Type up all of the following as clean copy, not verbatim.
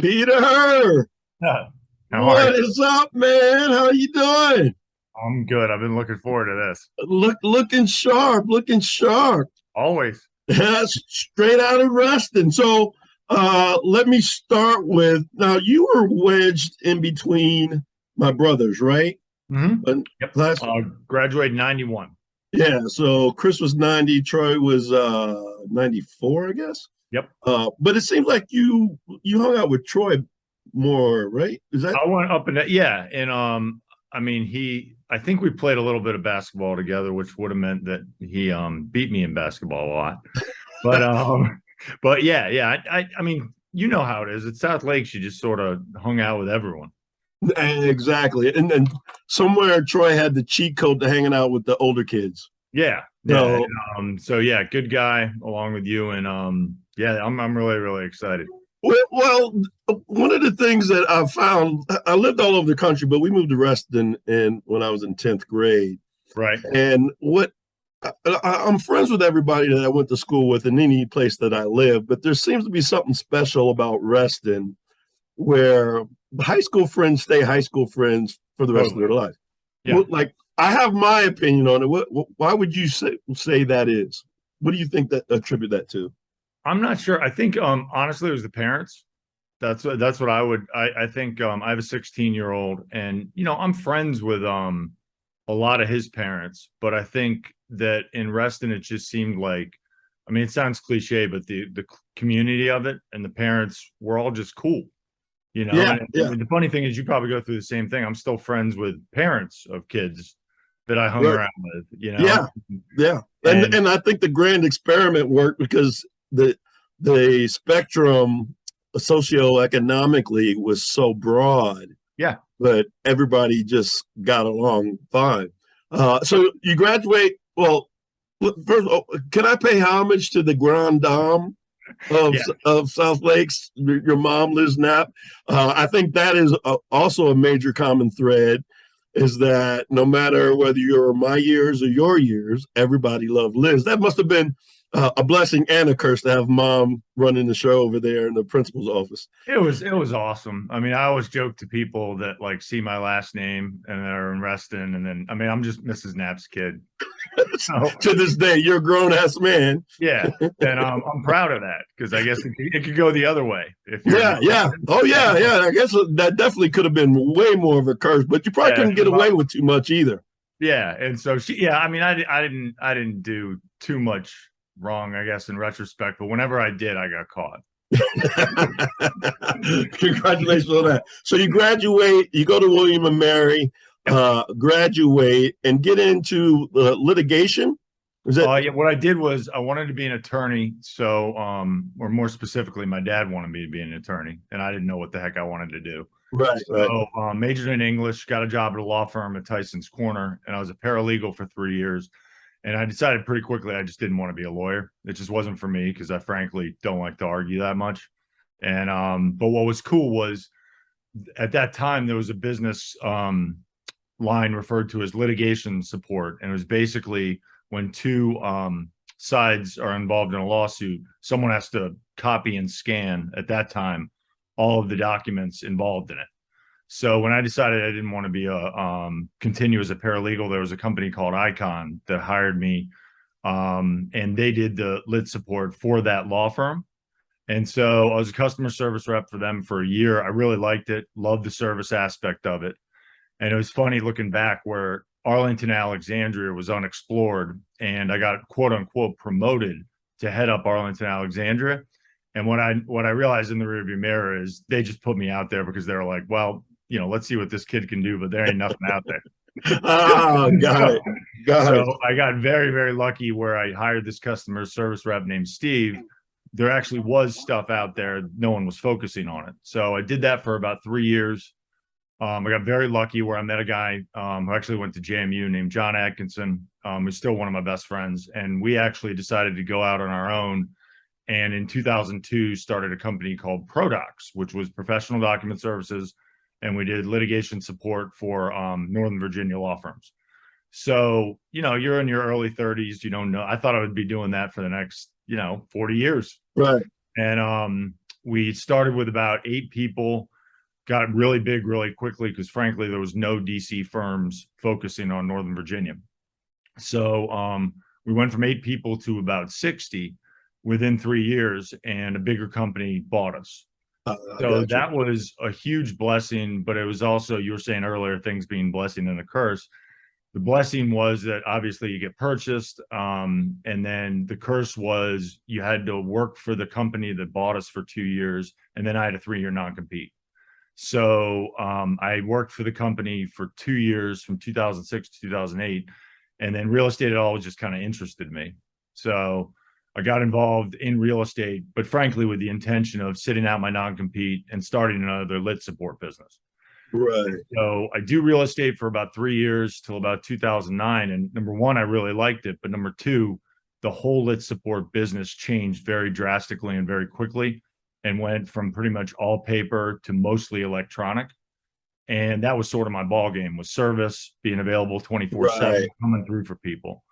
Peter, Yeah. How are what you? is up, man? How you doing? I'm good. I've been looking forward to this. Looking sharp, looking sharp. Always. That's straight out of Reston. So, let me start with now. You were wedged in between my brothers, right? Hmm. And Yep. class, Graduated 91. yeah. So Chris was 90, Troy was 94, I guess. Yep. But it seems like you hung out with Troy more, right? Is that I went up and yeah, and I mean I think we played a little bit of basketball together, which would have meant that he beat me in basketball a lot. But but yeah, I mean, you know how it is. At South Lakes, you just sort of hung out with everyone. exactly? And somewhere Troy had the cheat code to hanging out with the older kids. Yeah, yeah. So So yeah, good guy along with you, and yeah, I'm really really excited. well, one of the things that I found, I lived all over the country, but we moved to Reston in when I was in 10th grade. Right. And I'm friends with everybody that I went to school with in any place that I live, but there seems to be something special about Reston where high school friends stay high school friends for the rest of Totally. their life. Yeah. Well, like I have my opinion on it. Why would you say that is? What do you think that attribute that to? I'm not sure. I think honestly it was the parents. That's what I think I have a 16-year-old and I'm friends with a lot of his parents, but I think that in Reston it just seemed like I mean it sounds cliche, but the community of it and the parents were all just cool, Yeah, and yeah, the funny thing is you probably go through the same thing. I'm still friends with parents of kids that I hung right, around with. yeah, yeah. And And I think the grand experiment worked because the spectrum socioeconomically was so broad yeah. that everybody just got along fine. So you graduate. Well, first, can I pay homage to the grand dame Yeah. of South Lakes? Your mom, Liz Knapp. I think that is also a major common thread. Is that no matter whether you're my years or your years, everybody loved Liz. That must have been a blessing and a curse to have mom running the show over there in the principal's office. It was awesome. I mean, I always joke to people that like see my last name and are in Reston, and then I mean, I'm just Mrs. Knapp's kid. So To this day, you're a grown ass man. yeah, and I'm proud of that because I guess it could go the other way if you're Yeah, not. yeah. Oh, yeah, yeah. I guess that definitely could have been way more of a curse, but you probably Yeah, couldn't get away with too much either. yeah, and so yeah. I mean, I didn't do too much wrong, I guess, in retrospect. But whenever I did, I got caught. Congratulations on that. So you graduate, you go to William and Mary, Yep. graduate, and get into litigation. Is that Yeah, what I did was I wanted to be an attorney. So, or more specifically, my dad wanted me to be an attorney, and I didn't know what the heck I wanted to do. right? Right. So, majored in English, got a job at a law firm at Tyson's Corner, and I was a paralegal for 3 years. And I decided pretty quickly I just didn't want to be a lawyer. It just wasn't for me because I frankly don't like to argue that much. And but what was cool was at that time there was a business line referred to as litigation support, and it was basically when two sides are involved in a lawsuit, someone has to copy and scan at that time all of the documents involved in it. So when I decided I didn't want to be a continue as a paralegal, there was a company called Icon that hired me, and they did the lit support for that law firm. And so I was a customer service rep for them for a year. I really liked it, loved the service aspect of it. And it was funny looking back where Arlington, Alexandria was unexplored, and I got quote unquote promoted to head up Arlington, Alexandria. And what I realized in the rearview mirror is they just put me out there because they were like, well, let's see what this kid can do, but there ain't nothing out there. Ah, got so, it. Got so it. I got very, very lucky where I hired this customer service rep named Steve. There actually was stuff out there. No one was focusing on it. So I did that for about 3 years. I got very lucky where I met a guy who actually went to JMU named John Atkinson, who's still one of my best friends. And we actually decided to go out on our own. And in 2002, started a company called Prodocs, which was professional document services. And we did litigation support for Northern Virginia law firms. So, you're in your early 30s. You don't know. I thought I would be doing that for the next, 40 years. Right. And We started with about 8 people, got really big really quickly because frankly, there was no DC firms focusing on Northern Virginia. So we went from 8 people to about 60 within 3 years, and a bigger company bought us. I So got you. that was a huge blessing, but it was also, you were saying earlier, things being blessing and a curse. The blessing was that obviously you get purchased, and then the curse was you had to work for the company that bought us for 2 years, and then I had a 3-year non-compete. So I worked for the company for 2 years from 2006 to 2008, and then real estate at all just kind of interested me. So I got involved in real estate, but frankly, with the intention of sitting out my non-compete and starting another lit support business. Right. So I do real estate for about 3 years till about 2009. And number one, I really liked it. But number two, the whole lit support business changed very drastically and very quickly and went from pretty much all paper to mostly electronic. And that was sort of my ball game, was service, being available 24/7, Right. coming through for people.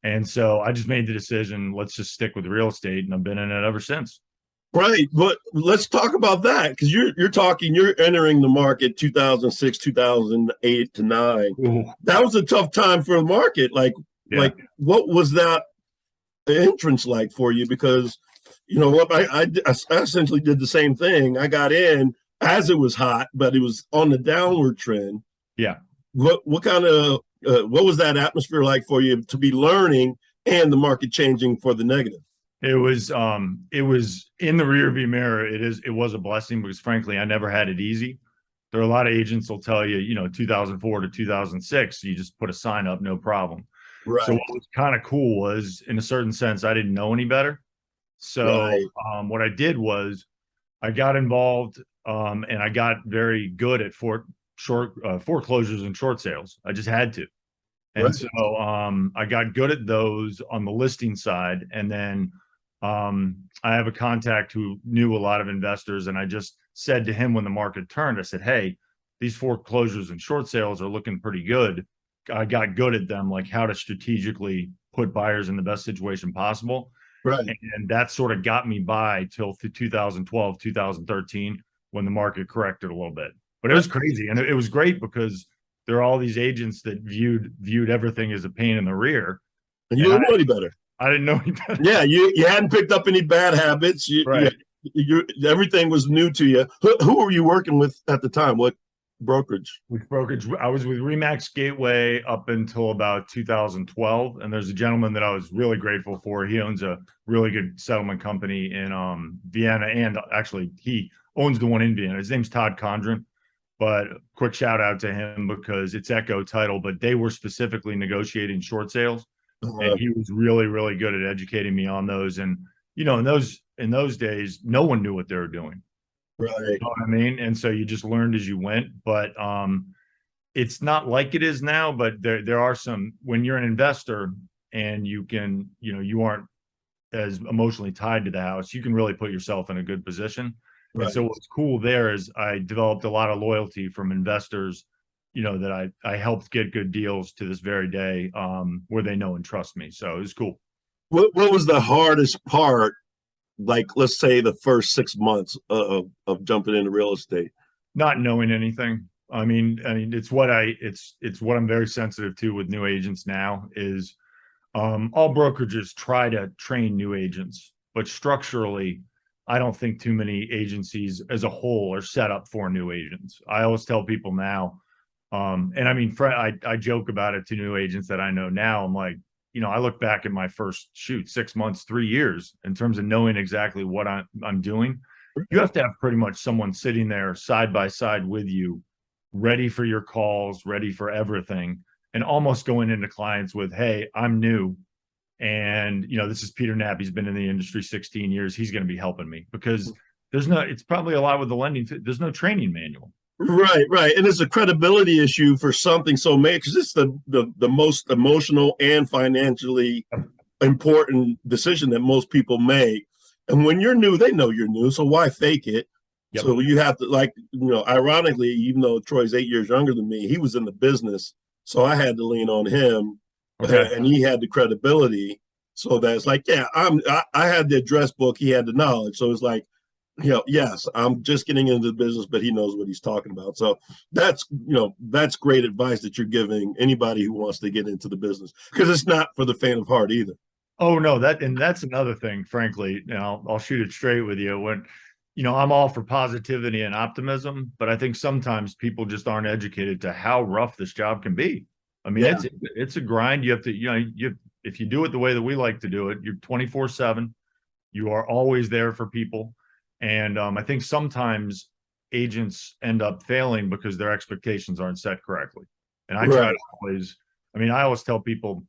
And so I just made the decision, let's just stick with real estate. And I've been in it ever since. Right, but let's talk about that because you're entering the market 2006, 2008 to 9. Ooh. That was a tough time for the market. Yeah. What was that entrance like for you? Because you know what, I essentially did the same thing. I got in as it was hot, but it was on the downward trend. Yeah. What kind of what was that atmosphere like for you to be learning and the market changing for the negative? It was in the rearview mirror. It was a blessing because frankly, I never had it easy. There are a lot of agents will tell you, 2004 to 2006, you just put a sign up, no problem. So Right, what was kind of cool was, in a certain sense, I didn't know any better. So right, what I did was I got involved, and I got very good at foreclosures and short sales. I just had to. And right. so I got good at those on the listing side. And then I have a contact who knew a lot of investors. And I just said to him when the market turned, I said, hey, these foreclosures and short sales are looking pretty good. I got good at them, like how to strategically put buyers in the best situation possible. Right. And that sort of got me by till 2012, 2013, when the market corrected a little bit. But it Right. was crazy. And it was great because there are all these agents that viewed everything as a pain in the rear. And you And didn't know any better. I didn't know any better. Yeah, you hadn't picked up any bad habits. Right. Everything was new to you. Who were you working with at the time? What brokerage? With brokerage, I was with Remax Gateway up until about 2012. And there's a gentleman that I was really grateful for. He owns a really good settlement company in Vienna. And actually, he owns the one in Vienna. His name's Todd Condren. But quick shout out to him because it's Echo Title, but they were specifically negotiating short sales. And he was really, really good at educating me on those. And, in those days, no one knew what they were doing. Right. You know what I mean? And so you just learned as you went. But it's not like it is now, but there are some, when you're an investor and you can, you aren't as emotionally tied to the house, you can really put yourself in a good position. And Right. so what's cool there is I developed a lot of loyalty from investors, that I helped get good deals to this very day, where they know and trust me. So it was cool. What was the hardest part? Like, let's say the first 6 months of jumping into real estate. Not knowing anything. I mean, it's what I'm very sensitive to with new agents now is all brokerages try to train new agents, but structurally, I don't think too many agencies as a whole are set up for new agents. I always tell people now, and I mean, I joke about it to new agents that I know now. I'm like, I look back at my first 6 months, 3 years in terms of knowing exactly what I'm doing. You have to have pretty much someone sitting there side by side with you, ready for your calls, ready for everything, and almost going into clients with, hey, I'm new. And, this is Peter Knapp. He's been in the industry 16 years. He's going to be helping me because it's probably a lot with the lending. There's no training manual. Right, right. And it's a credibility issue for something so major because it's the most emotional and financially important decision that most people make. And when you're new, they know you're new. So why fake it? Yep. So you have to, ironically, even though Troy's 8 years younger than me, he was in the business. So I had to lean on him. Okay. And he had the credibility. So that's like, yeah, I had the address book. He had the knowledge. So it's like, Yes, I'm just getting into the business, but he knows what he's talking about. So that's great advice that you're giving anybody who wants to get into the business, because it's not for the faint of heart either. Oh no, that's another thing, frankly. I'll shoot it straight with you. I'm all for positivity and optimism, but I think sometimes people just aren't educated to how rough this job can be. I mean, Yeah, it's a grind. You have to, if you do it the way that we like to do it, you're 24/7. You are always there for people. And I think sometimes agents end up failing because their expectations aren't set correctly. And I try right. to always, I always tell people,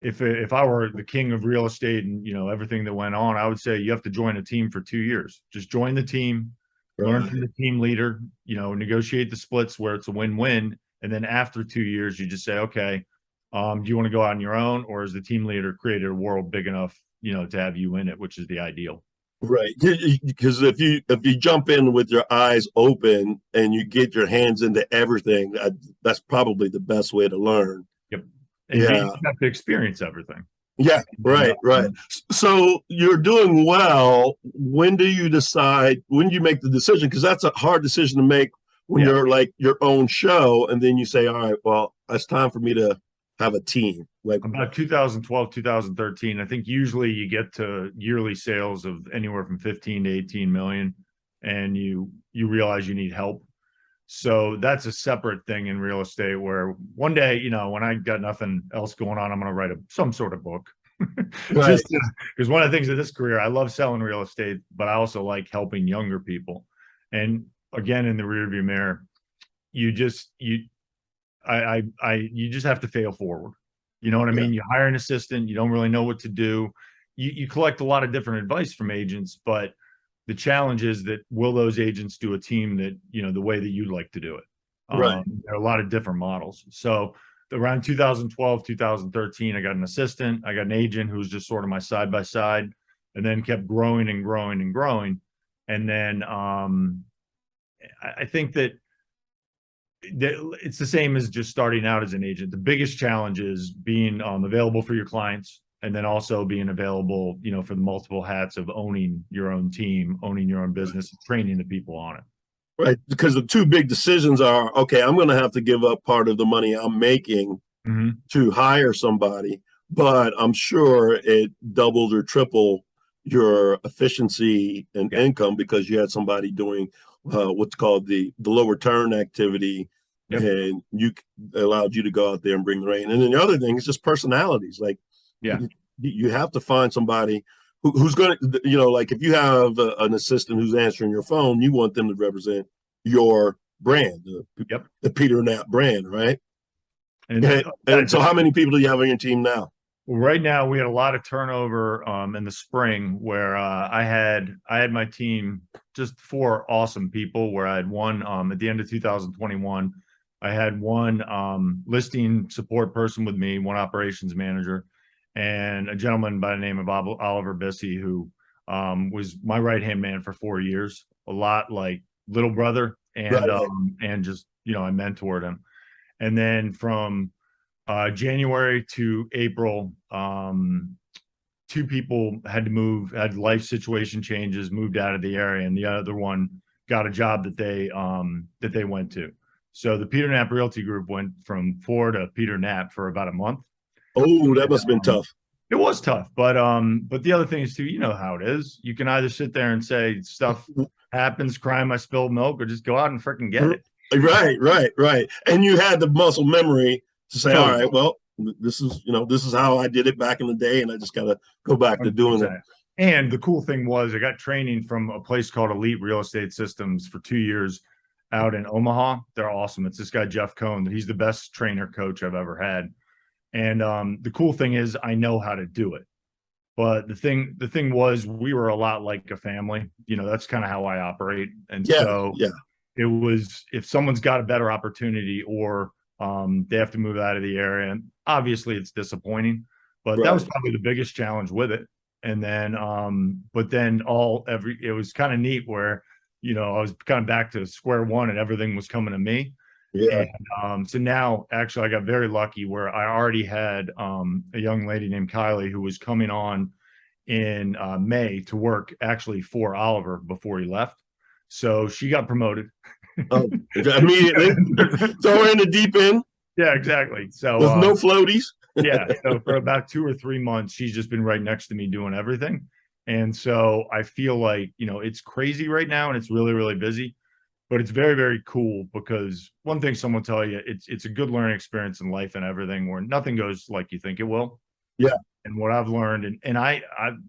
if I were the king of real estate and everything that went on, I would say you have to join a team for 2 years. Just join the team, learn from Right. the team leader, negotiate the splits where it's a win-win, and then after 2 years, you just say, okay, do you want to go out on your own, or has the team leader created a world big enough, to have you in it, which is the ideal. Right. Because if you jump in with your eyes open and you get your hands into everything, that's probably the best way to learn. Yep. And you Yeah. just have to experience everything. Yeah. And, Right. Right. So you're doing well. When do you decide? When do you make the decision? Because that's a hard decision to make when yeah, you're like your own show, and then you say, "All right, well, it's time for me to have a team." Like, about 2012, 2013, I think usually you get to yearly sales of anywhere from 15 to 18 million, and you realize you need help. So that's a separate thing in real estate where one day, when I got nothing else going on, I'm going to write some sort of book. right, Just because one of the things of this career, I love selling real estate, but I also like helping younger people. And again, in the rearview mirror, you just you you just have to fail forward. You know what I yeah, mean? You hire an assistant, you don't really know what to do. You collect a lot of different advice from agents, but the challenge is that will those agents do a team that, the way that you'd like to do it? right. There are a lot of different models. So around 2012, 2013, I got an assistant, I got an agent who was just sort of my side by side, and then kept growing and growing and growing. And then I think that it's the same as just starting out as an agent. The biggest challenge is being available for your clients, and then also being available, for the multiple hats of owning your own team, owning your own business, and training the people on it. Right. Because the two big decisions are, okay, I'm going to have to give up part of the money I'm making Mm-hmm. to hire somebody, but I'm sure it doubled or tripled your efficiency and Yeah. income because you had somebody doing what's called the lower turn activity, Yep. and you allowed you to go out there and bring the rain. And then the other thing is just personalities. Like Yeah. you have to find somebody who's going to, like if you have an assistant who's answering your phone, you want them to represent your brand, Yep. the Peter Knapp brand, right? And And so, how many people do you have on your team now? right now we had a lot of turnover in the spring where I had my team just four awesome people where I had one at the end of 2021. I had one listing support person with me, one operations manager, and a gentleman by the name of Oliver Bissy, who was my right hand man for 4 years, a lot like little brother, Right, and just I mentored him. And then from January to April, two people had to move, had life situation changes, moved out of the area, and the other one got a job that they went to. So the Peter Knapp Realty Group went from four to Peter Knapp for about a month. oh, that must have been tough. It was tough, but the other thing is too, you know how it is. You can either sit there and say stuff happens, crime, I spilled milk, or just go out and freaking get it. Right. And you had the muscle memory to say, all Totally. right, well, this is how I did it back in the day, and I just got to go back to doing it. 100%. And the cool thing was I got training from a place called Elite Real Estate Systems for 2 years out in Omaha. They're awesome. It's this guy, Jeff Cohn. He's the best trainer coach I've ever had. And the cool thing is I know how to do it. But the thing was we were a lot like a family. That's kind of how I operate. And Yeah, so yeah, it was if someone's got a better opportunity or they have to move out of the area, and obviously it's disappointing, but that was right. probably the biggest challenge with it. And then but then it was kind of neat where I was kind of back to square one and everything was coming to me. Yeah. And so now actually I got very lucky where I already had a young lady named Kylie who was coming on in May to work actually for Oliver before he left. So she got promoted. Oh, immediately throw her in the deep end Yeah, exactly. So with no floaties. yeah, so for about 2 or 3 months, she's just been right next to me doing everything. And so I feel like, it's crazy right now and it's really, really busy, but it's very, very cool because one thing someone will tell you, it's a good learning experience in life and everything where nothing goes like you think it will. Yeah. And what I've learned, and I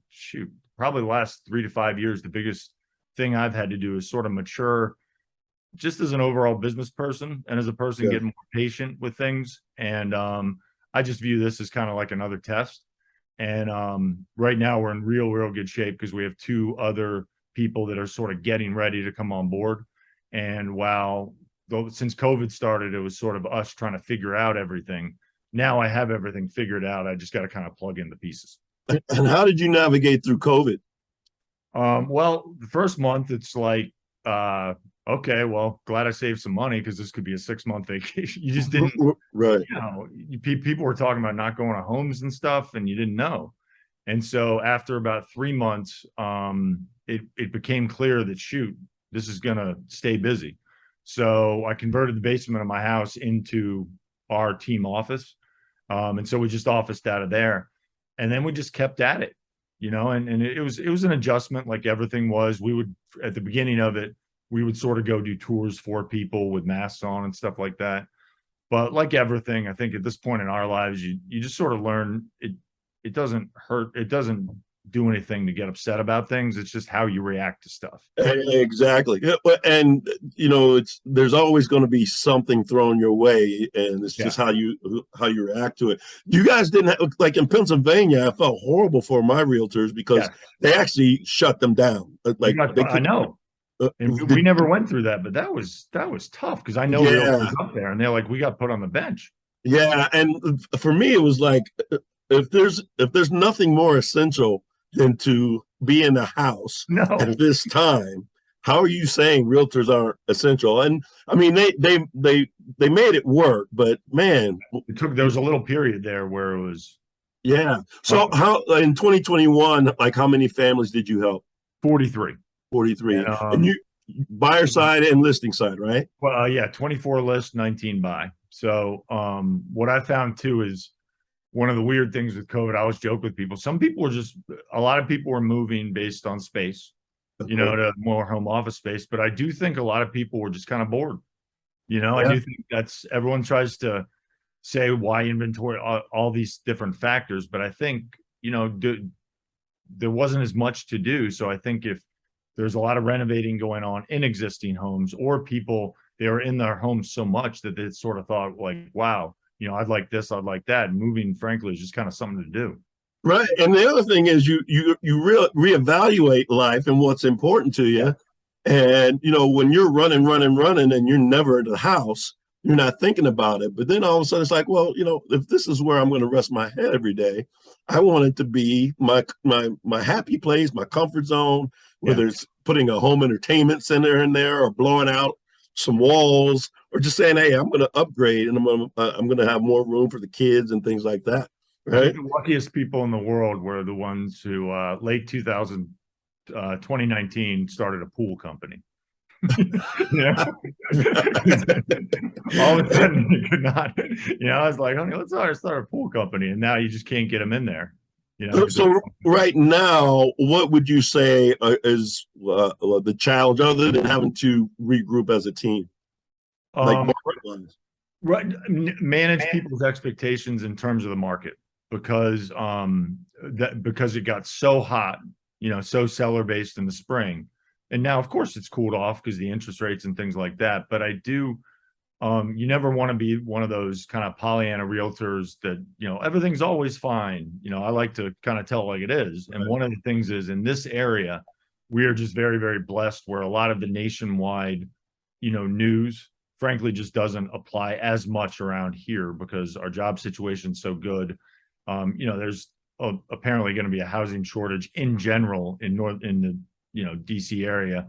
shoot, probably the last 3 to 5 years, the biggest thing I've had to do is sort of mature just as an overall business person and as a person Yeah. getting more patient with things. And I just view this as kind of like another test. And right now we're in real, real good shape because we have two other people that are sort of getting ready to come on board. And since COVID started, it was sort of us trying to figure out everything. Now I have everything figured out. I just got to kind of plug in the pieces. And how did you navigate through COVID? Well, the first month it's like, okay, well, glad I saved some money because this could be a 6 month vacation. You just didn't, Right. people were talking about not going to homes and stuff, and you didn't know. And so after about 3 months, it became clear that shoot, this is gonna stay busy. So I converted the basement of my house into our team office. And so we just officed out of there. And then we just kept at it, and it was an adjustment like everything was. We would at the beginning of it, we would sort of go do tours for people with masks on and stuff like that. But like everything, I think at this point in our lives, you just sort of learn it doesn't hurt, it doesn't do anything to get upset about things. It's just how you react to stuff. Exactly. And there's always going to be something thrown your way, and it's Yeah. just how you react to it. You guys didn't have, like in Pennsylvania, I felt horrible for my realtors because Yeah. they actually shut them down. Like they I could know. And we never went through that, but that was tough because I know yeah. realtors up there and they're like, we got put on the bench. Yeah, and for me, it was like if there's nothing more essential than to be in the house No. at this time, how are you saying realtors aren't essential? And I mean, they made it work, but man, There was a little period there where it was yeah. So tough. how in 2021, like how many families did you help? 43. 43, And and you buyer side and listing side, right? well, yeah, 24 list, 19 buy. So what I found too is one of the weird things with COVID. I always joke with people. Some people were just a lot of people were moving based on space, to more home office space. But I do think a lot of people were just kind of bored. I Yeah. do think that's everyone tries to say why inventory, all these different factors. But I think, there wasn't as much to do. So I think if there's a lot of renovating going on in existing homes, or people, they were in their homes so much that they sort of thought like, wow, I'd like this, I'd like that. And moving, frankly, is just kind of something to do. Right. And the other thing is you reevaluate life and what's important to Yeah. you. And when you're running, running, running, and you're never at the house, you're not thinking about it. But then all of a sudden it's like, well, if this is where I'm going to rest my head every day, I want it to be my happy place, my comfort zone, Yeah. whether it's putting a home entertainment center in there or blowing out some walls or just saying, hey, I'm going to upgrade and I'm going to have more room for the kids and things like that. I think Right. the luckiest people in the world were the ones who late 2019 started a pool company. Yeah. All of a sudden you could not, I was like, okay, let's start a pool company. And now you just can't get them in there, because So right now, what would you say is the challenge other than having to regroup as a team, like um, market-wise? right, manage people's expectations in terms of the market because because it got so hot, so seller based in the spring. And now, of course, it's cooled off because the interest rates and things like that. But I do, you never want to be one of those kind of Pollyanna realtors that, everything's always fine. I like to kind of tell it like it is. And Right. one of the things is in this area, we are just very, very blessed where a lot of the nationwide, news, frankly, just doesn't apply as much around here because our job situation's so good. There's apparently going to be a housing shortage in general in the DC area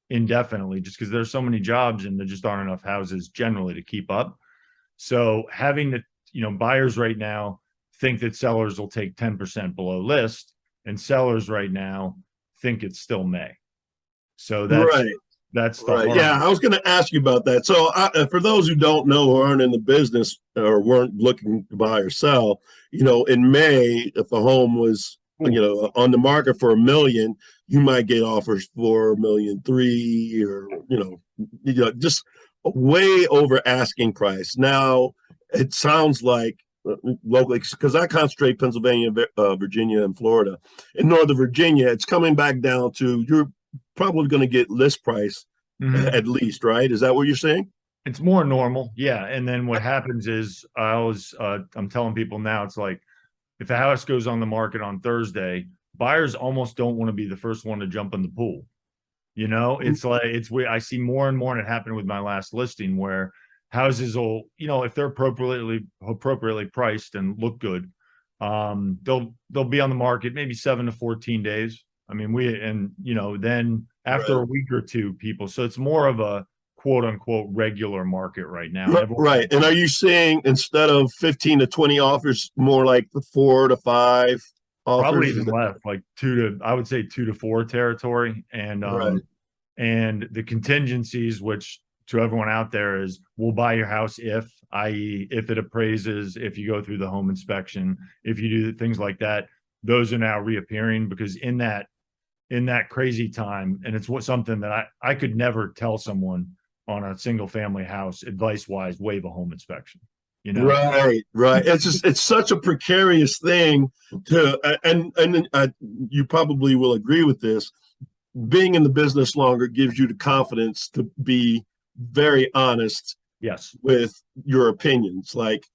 indefinitely, just because there's so many jobs and there just aren't enough houses generally to keep up. So having the buyers right now think that sellers will take 10% below list, and sellers right now think it's still May. So Right. that's the Right. hard. Yeah, I was going to ask you about that. So, for those who don't know or aren't in the business or weren't looking to buy or sell, in May, if a home was, on the market for 1 million, you might get offers for 1,300,000, or just way over asking price. Now, it sounds like locally, because I concentrate Pennsylvania, Virginia, and Florida. In Northern Virginia, it's coming back down to you're probably going to get list price Mhm. at least, right? Is that what you're saying? It's more normal, yeah. And then what happens is I'm telling people now, it's like if a house goes on the market on Thursday, buyers almost don't want to be the first one to jump in the pool. It's like it's weird. I see more and more, and it happened with my last listing where houses will, if they're appropriately priced and look good, they'll be on the market maybe 7 to 14 days. I mean, then after Right. a week or two, people. So it's more of a quote unquote regular market right now, and everyone Right. And are you seeing, instead of 15 to 20 offers, more like the 4 to 5 probably offers? even less, like I would say 2 to 4 territory, Right. and the contingencies, which to everyone out there is, we'll buy your house if, i.e., if it appraises, if you go through the home inspection, if you do things like that. Those are now reappearing because in that crazy time, and it's something that I could never tell someone on a single family house advice wise, waive a home inspection. You know, Right, right. It's such a precarious thing and you probably will agree with this. Being in the business longer gives you the confidence to be very honest yes, with your opinions. Like,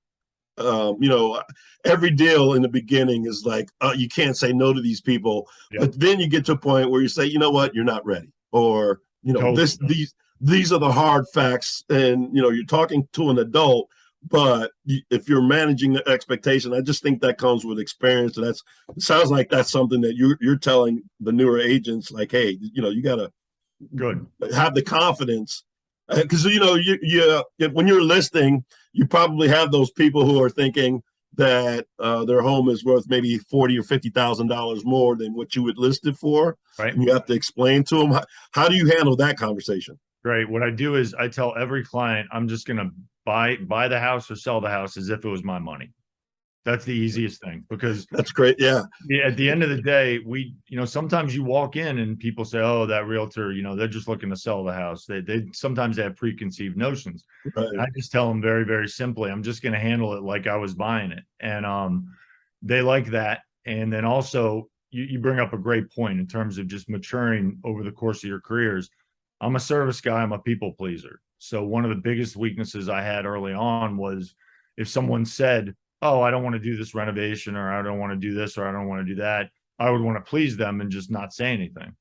um, you know, every deal in the beginning is like, you can't say no to these people, yep, but then you get to a point where you say, you know what, you're not ready, or totally, these are the hard facts, and you're talking to an adult. But if you're managing the expectation, I just think that comes with experience, and it sounds like that's something that you're telling the newer agents, like, hey, you got to good. have the confidence, because when you're listing, you probably have those people who are thinking that their home is worth maybe $40,000 or $50,000 more than what you would list it for, Right. and you have to explain to them how do you handle that conversation. Great. What I do is I tell every client I'm just going to buy the house or sell the house as if it was my money. That's the easiest thing because That's great. Yeah. at the end of the day, sometimes you walk in and people say, "Oh, that realtor, they're just looking to sell the house." They sometimes they have preconceived notions. And Right. I just tell them very, very simply, I'm just going to handle it like I was buying it, and they like that. And then also, you bring up a great point in terms of just maturing over the course of your careers. I'm a service guy. I'm a people pleaser. So one of the biggest weaknesses I had early on was if someone said, "Oh, I don't want to do this renovation," or "I don't want to do this," or "I don't want to do that," I would want to please them and just not say anything.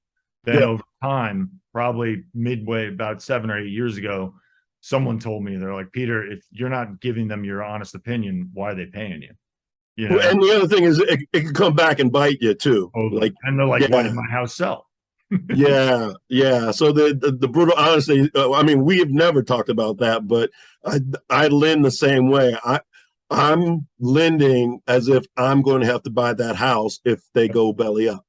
Then Yeah. over time, probably midway about 7 or 8 years ago, someone told me, they're like, "Peter, if you're not giving them your honest opinion, why are they paying you?" You know? And the other thing is, it can come back and bite you too. Totally. Like, And they're like, "Why yeah, did my house sell?" yeah, yeah. So the brutal honesty. I mean, we have never talked about that, but I lend the same way. I'm lending as if I'm going to have to buy that house if they go belly up.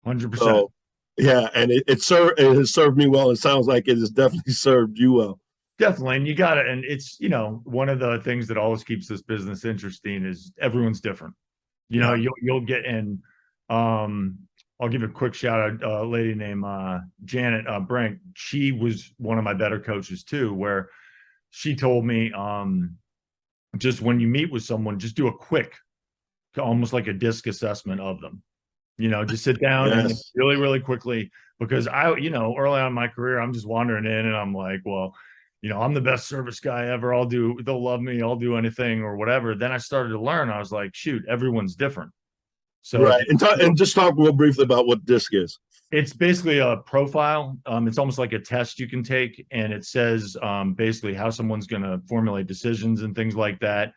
100%. So yeah, and it has served me well. It sounds like it has definitely served you well. Definitely. And you got it. And it's, one of the things that always keeps this business interesting is everyone's different. Yeah. You'll get in. Um, I'll give a quick shout out. A lady named Janet Brink. She was one of my better coaches too, where she told me, just when you meet with someone, just do a quick, almost like a disc assessment of them. Just sit down and Yes. really, really quickly, because early on in my career, I'm just wandering in and I'm like, well, I'm the best service guy ever. They'll love me. I'll do anything or whatever. Then I started to learn. I was like, shoot, everyone's different. So if Right. And just talk real briefly about what DISC is. it's basically a profile. It's almost like a test you can take, and it says basically how someone's going to formulate decisions and things like that.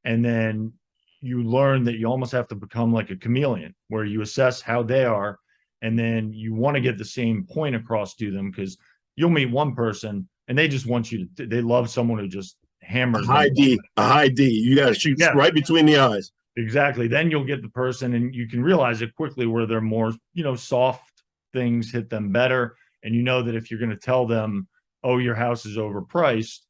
And then you learn that you almost have to become like a chameleon, where you assess how they are, and then you want to get the same point across to them, because you'll meet one person and they just want they love someone who just A hammers them. high D, a high D. You got to shoot Yeah, right between the eyes. Exactly. Then you'll get the person and you can realize it quickly where they're more, soft things hit them better. And you know that if you're going to tell them, oh, your house is overpriced,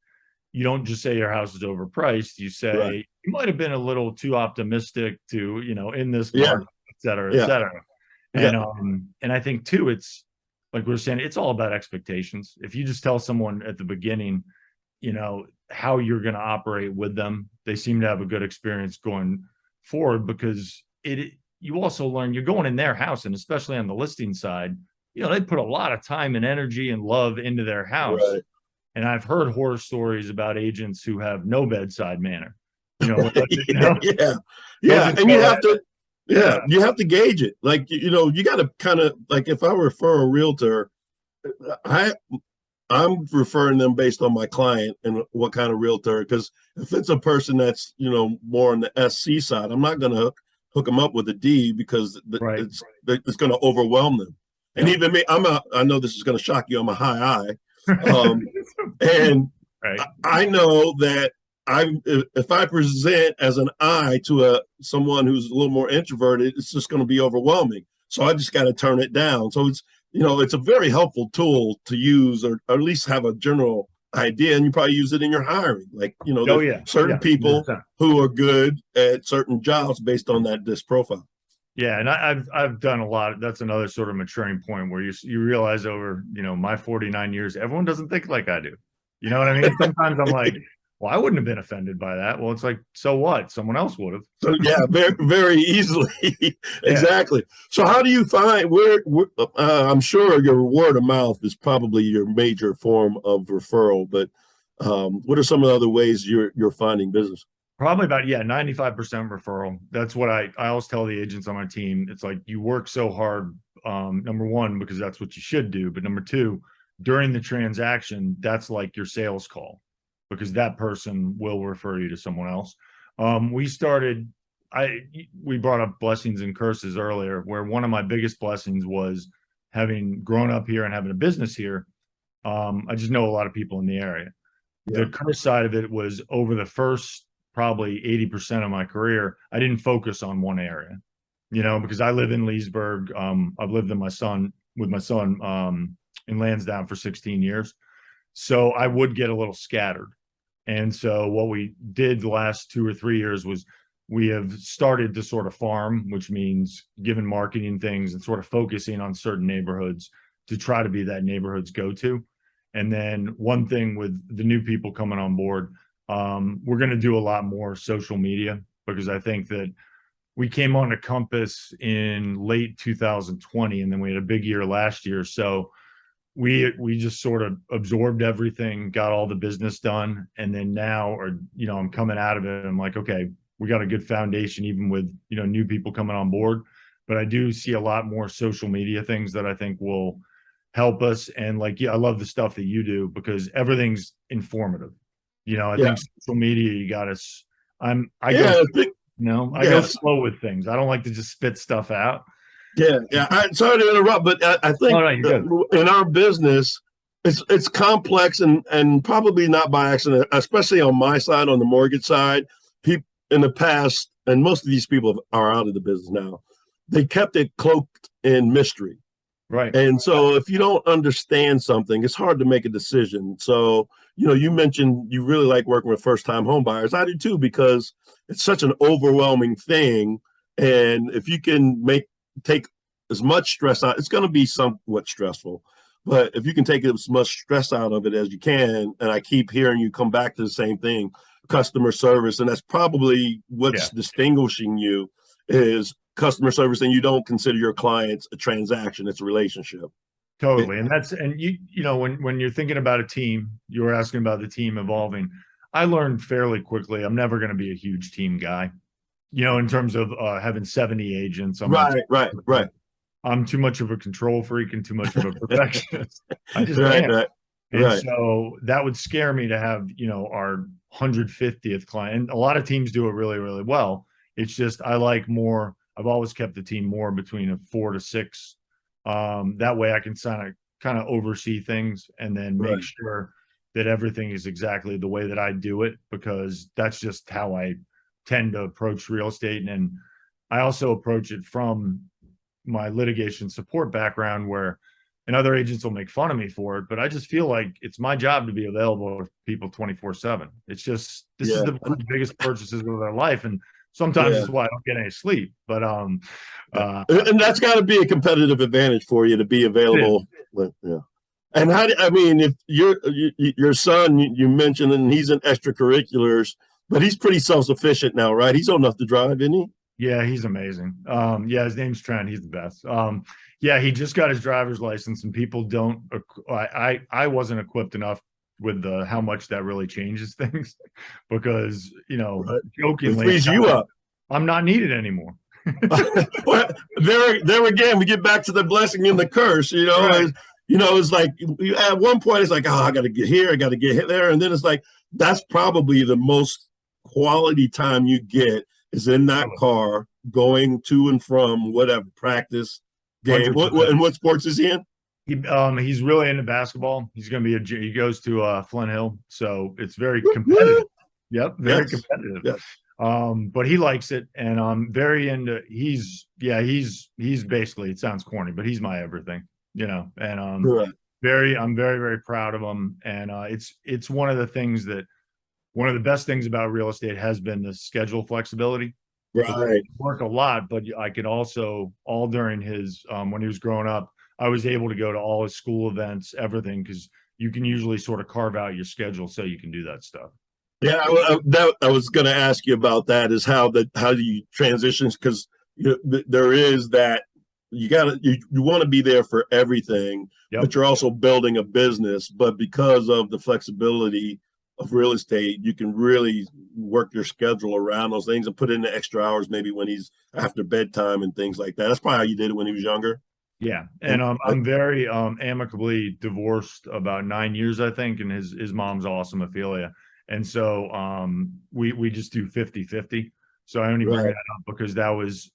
you don't just say your house is overpriced. You Right. say you might have been a little too optimistic to, in this Yeah. market, et cetera, et Yeah. cetera. Yeah. And I think too, it's like we are saying, it's all about expectations. If you just tell someone at the beginning, how you're going to operate with them, they seem to have a good experience going forward because you also learn you're going in their house, and especially on the listing side, they put a lot of time and energy and love into their house. Right. And I've heard horror stories about agents who have no bedside manner. Yeah. Yeah. They'll Yeah. just And you go have in. to, yeah, Yeah, you have to gauge it. Like, you got to kind of like, if I refer a realtor, I I'm referring them based on my client and what kind of realtor. Because if it's a person that's more on the SC side, I'm not going to hook them up with a D because right. it's going to overwhelm them. And Yeah. even me, I know this is going to shock you. I'm a high I, and Right. I know that if I present as an I to someone who's a little more introverted, it's just going to be overwhelming. So I just got to turn it down. So it's a very helpful tool to use, or at least have a general idea, and you probably use it in your hiring. Like, Oh there's yeah. certain Yeah. people 100%. who are good at certain jobs based on this profile. Yeah, and I've done a lot. That's another sort of maturing point where you realize over my 49 years, everyone doesn't think like I do. You know what I mean? Sometimes I'm like, well, I wouldn't have been offended by that. Well, it's like, so what? Someone else would have. So yeah, very very easily. Yeah, Exactly. So how do you find I'm sure your word of mouth is probably your major form of referral, but what are some of the other ways you're finding business? probably about 95% referral. That's what I always tell the agents on my team. It's like you work so hard. Number one, because that's what you should do, but number two, during the transaction, that's like your sales call because that person will refer you to someone else. We started. We brought up blessings and curses earlier, where one of my biggest blessings was having grown up here and having a business here. I just know a lot of people in the area. Yeah. The curse side of it was over the first probably 80% of my career, I didn't focus on one area, because I live in Leesburg. I've lived with my son in Lansdowne for 16 years. So I would get a little scattered. And so what we did the last 2 or 3 years was we have started to sort of farm, which means given marketing things and sort of focusing on certain neighborhoods to try to be that neighborhood's go-to. And then one thing with the new people coming on board, we're going to do a lot more social media because I think that we came on to Compass in late 2020, and then we had a big year last year. So we just sort of absorbed everything, got all the business done, and then now, I'm coming out of it. I'm like, okay, we got a good foundation, even with new people coming on board. But I do see a lot more social media things that I think will help us. And like, yeah, I love the stuff that you do because everything's informative. I Yeah. think social media, you got to. I go, Yeah. I go Yeah. slow with things. I don't like to just spit stuff out. Yeah, yeah. Sorry to interrupt, but I No, think no, you're good. in our business, it's complex and probably not by accident, especially on my side, on the mortgage side. People in the past, and most of these people are out of the business now. They kept it cloaked in mystery, Right. and so if you don't understand something, it's hard to make a decision. So you mentioned you really like working with first-time home buyers. I do too because it's such an overwhelming thing, and if you can take as much stress out. It's going to be somewhat stressful, but if you can take as much stress out of it as you can, and I keep hearing you come back to the same thing, customer service, and that's probably Yeah. what's distinguishing you is customer service, and you don't consider your clients a transaction; it's a relationship. Totally. And when you're thinking about a team, you were asking about the team evolving. I learned fairly quickly, I'm never going to be a huge team guy. In terms of having 70 agents, Right, right, right, I'm too much of a control freak and too much of a perfectionist. I just right, am. right, And right. so that would scare me to have, our 150th client. And a lot of teams do it really, really well. It's just I like more. I've always kept the team more between a 4 to 6. That way I can kind of oversee things and then make Right. sure that everything is exactly the way that I do it because that's just how I tend to approach real estate. And I also approach it from my litigation support background, where and other agents will make fun of me for it, but I just feel like it's my job to be available to people 24/7. It's just, this is Yeah. one of the biggest purchases of their life. And sometimes Yeah. it's why I don't get any sleep. But And that's got to be a competitive advantage for you to be available. Yeah. And I mean, if your son, you mentioned, and he's in extracurriculars, but he's pretty self-sufficient now, right? He's old enough to drive, isn't he? yeah, he's amazing. Yeah, his name's Trent. He's the best. Yeah, he just got his driver's license, and people don't. I wasn't equipped enough with how much that really changes things, because Right. It jokingly, frees you up. I'm not needed anymore. Well, there again, we get back to the blessing and the curse. Right. It's like at one point it's like, oh, I got to get here, I got to get there, and then it's like that's probably the most quality time you get is in that car going to and from whatever practice game. What sports is he in? He's really into basketball. He's going to be he goes to Flint Hill, so it's very competitive. Yep, very competitive. Yes. But he likes it, and I'm very into. He's basically, it sounds corny, but he's my everything, and Right. I'm very, very proud of him. And it's one of the best things about real estate has been the schedule flexibility. Right. Work a lot, but I could also, all during his when he was growing up, I was able to go to all his school events, everything, because you can usually sort of carve out your schedule so you can do that stuff. Yeah, I was going to ask you about that. Is how do you transition? Because there is that you want to be there for everything, but you're also building a business. But because of the flexibility of real estate, you can really work your schedule around those things and put in the extra hours, maybe when he's after bedtime and things like that. That's probably how you did it when he was younger. Yeah, and I'm very amicably divorced about 9 years, I think, and his mom's awesome, Ophelia. And so we just do 50-50. So I only bring that up because that was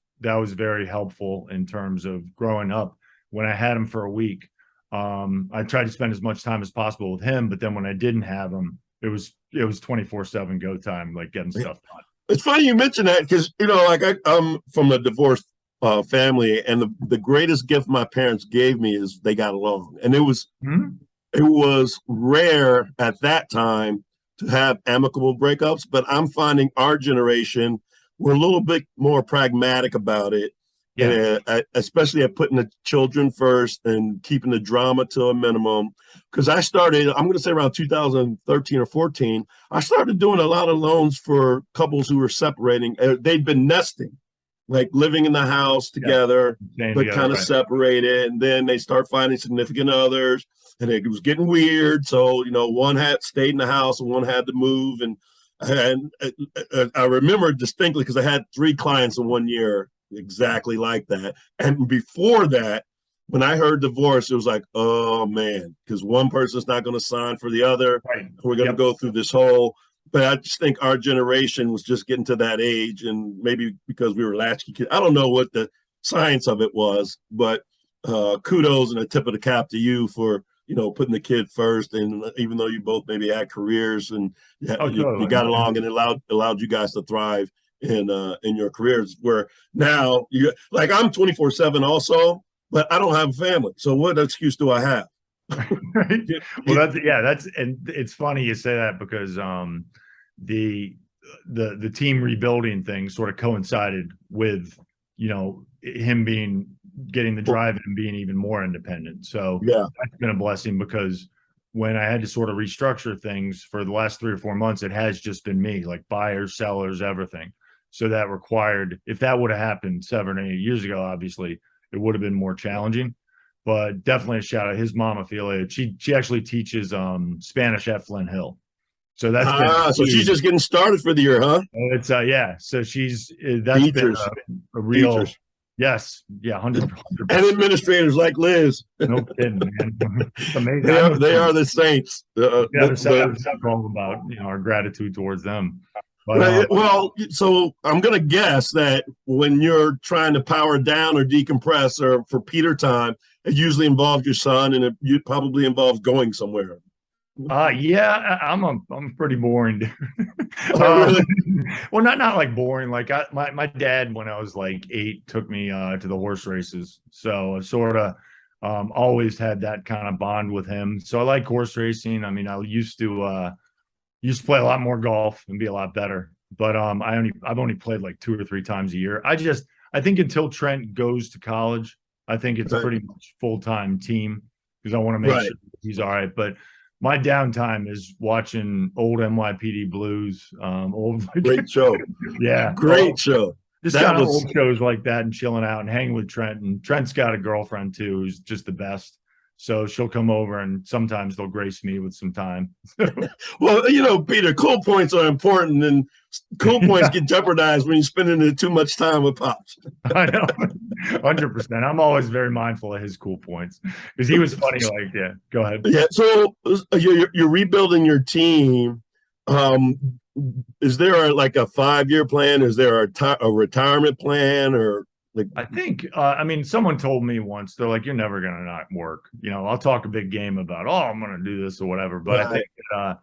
very helpful in terms of growing up. When I had him for a week, I tried to spend as much time as possible with him, but then when I didn't have him, it was 24/7 go time, like getting stuff done. It's funny you mention that because like I'm from a divorced family, and the greatest gift my parents gave me is they got along, and it was rare at that time to have amicable breakups, but I'm finding our generation, we're a little bit more pragmatic about it. Yeah. And especially at putting the children first and keeping the drama to a minimum. Because I'm going to say around 2013 or 14, I started doing a lot of loans for couples who were separating. They'd been nesting, like living in the house together, but kind of separated. And then they start finding significant others. And it was getting weird. So, one had stayed in the house and one had to move. And I remember distinctly because I had 3 clients in 1 year exactly like that. And before that, when I heard divorce, it was like, oh, man, because one person's not going to sign for the other. Right. We're going to go through this whole. But I just think our generation was just getting to that age. And maybe because we were latchkey kids, I don't know what the science of it was, but kudos and a tip of the cap to you for putting the kid first, and even though you both maybe had careers and you got along, and it allowed you guys to thrive in your careers. Where now you like I'm 24/7 also, but I don't have a family. So what excuse do I have? Right? Well, that's and it's funny you say that because the team rebuilding thing sort of coincided with him getting the drive and being even more independent. So that's been a blessing, because when I had to sort of restructure things for the last 3 or 4 months, it has just been me, like buyers, sellers, everything. So that required, if that would have happened 7 or 8 years ago, obviously it would have been more challenging. But definitely a shout out. His mom, Ophelia, she actually teaches Spanish at Flint Hill. So that's so she's just getting started for the year, huh? It's so that's teachers. Been a real teachers. Yes, 100%. And administrators like Liz. No kidding, man. It's amazing. They are the saints. All about our gratitude towards them. But, well, so I'm going to guess that when you're trying to power down or decompress or for Peter time, it usually involves your son, and it probably involves going somewhere. Yeah, I'm pretty boring dude. Oh, Um, really? well, not like boring. Like my dad, when I was like 8, took me to the horse races. So I sort of always had that kind of bond with him. So I like horse racing. I mean, I used to play a lot more golf and be a lot better. But I've only played like 2 or 3 times a year. I think until Trent goes to college, I think it's Right. pretty much full-time team because I want to make Right. sure he's all right. But my downtime is watching old NYPD Blues, old Great show. yeah, Great show. just That kind of was old shows like that and chilling out and hanging with Trent. And Trent's got a girlfriend too, who's just the best. So she'll come over and sometimes they'll grace me with some time. well, Peter, cool points are important, and cool points Yeah. get jeopardized when you're spending too much time with pops. I know, 100%. I'm always very mindful of his cool points because he was funny. Like, yeah, go ahead. Yeah. So you're rebuilding your team. Um, is there like a 5-year plan? Is there a retirement plan, or like? I think, I mean, someone told me once, they're like, you're never going to not work. I'll talk a big game about, oh, I'm going to do this or whatever. But Right.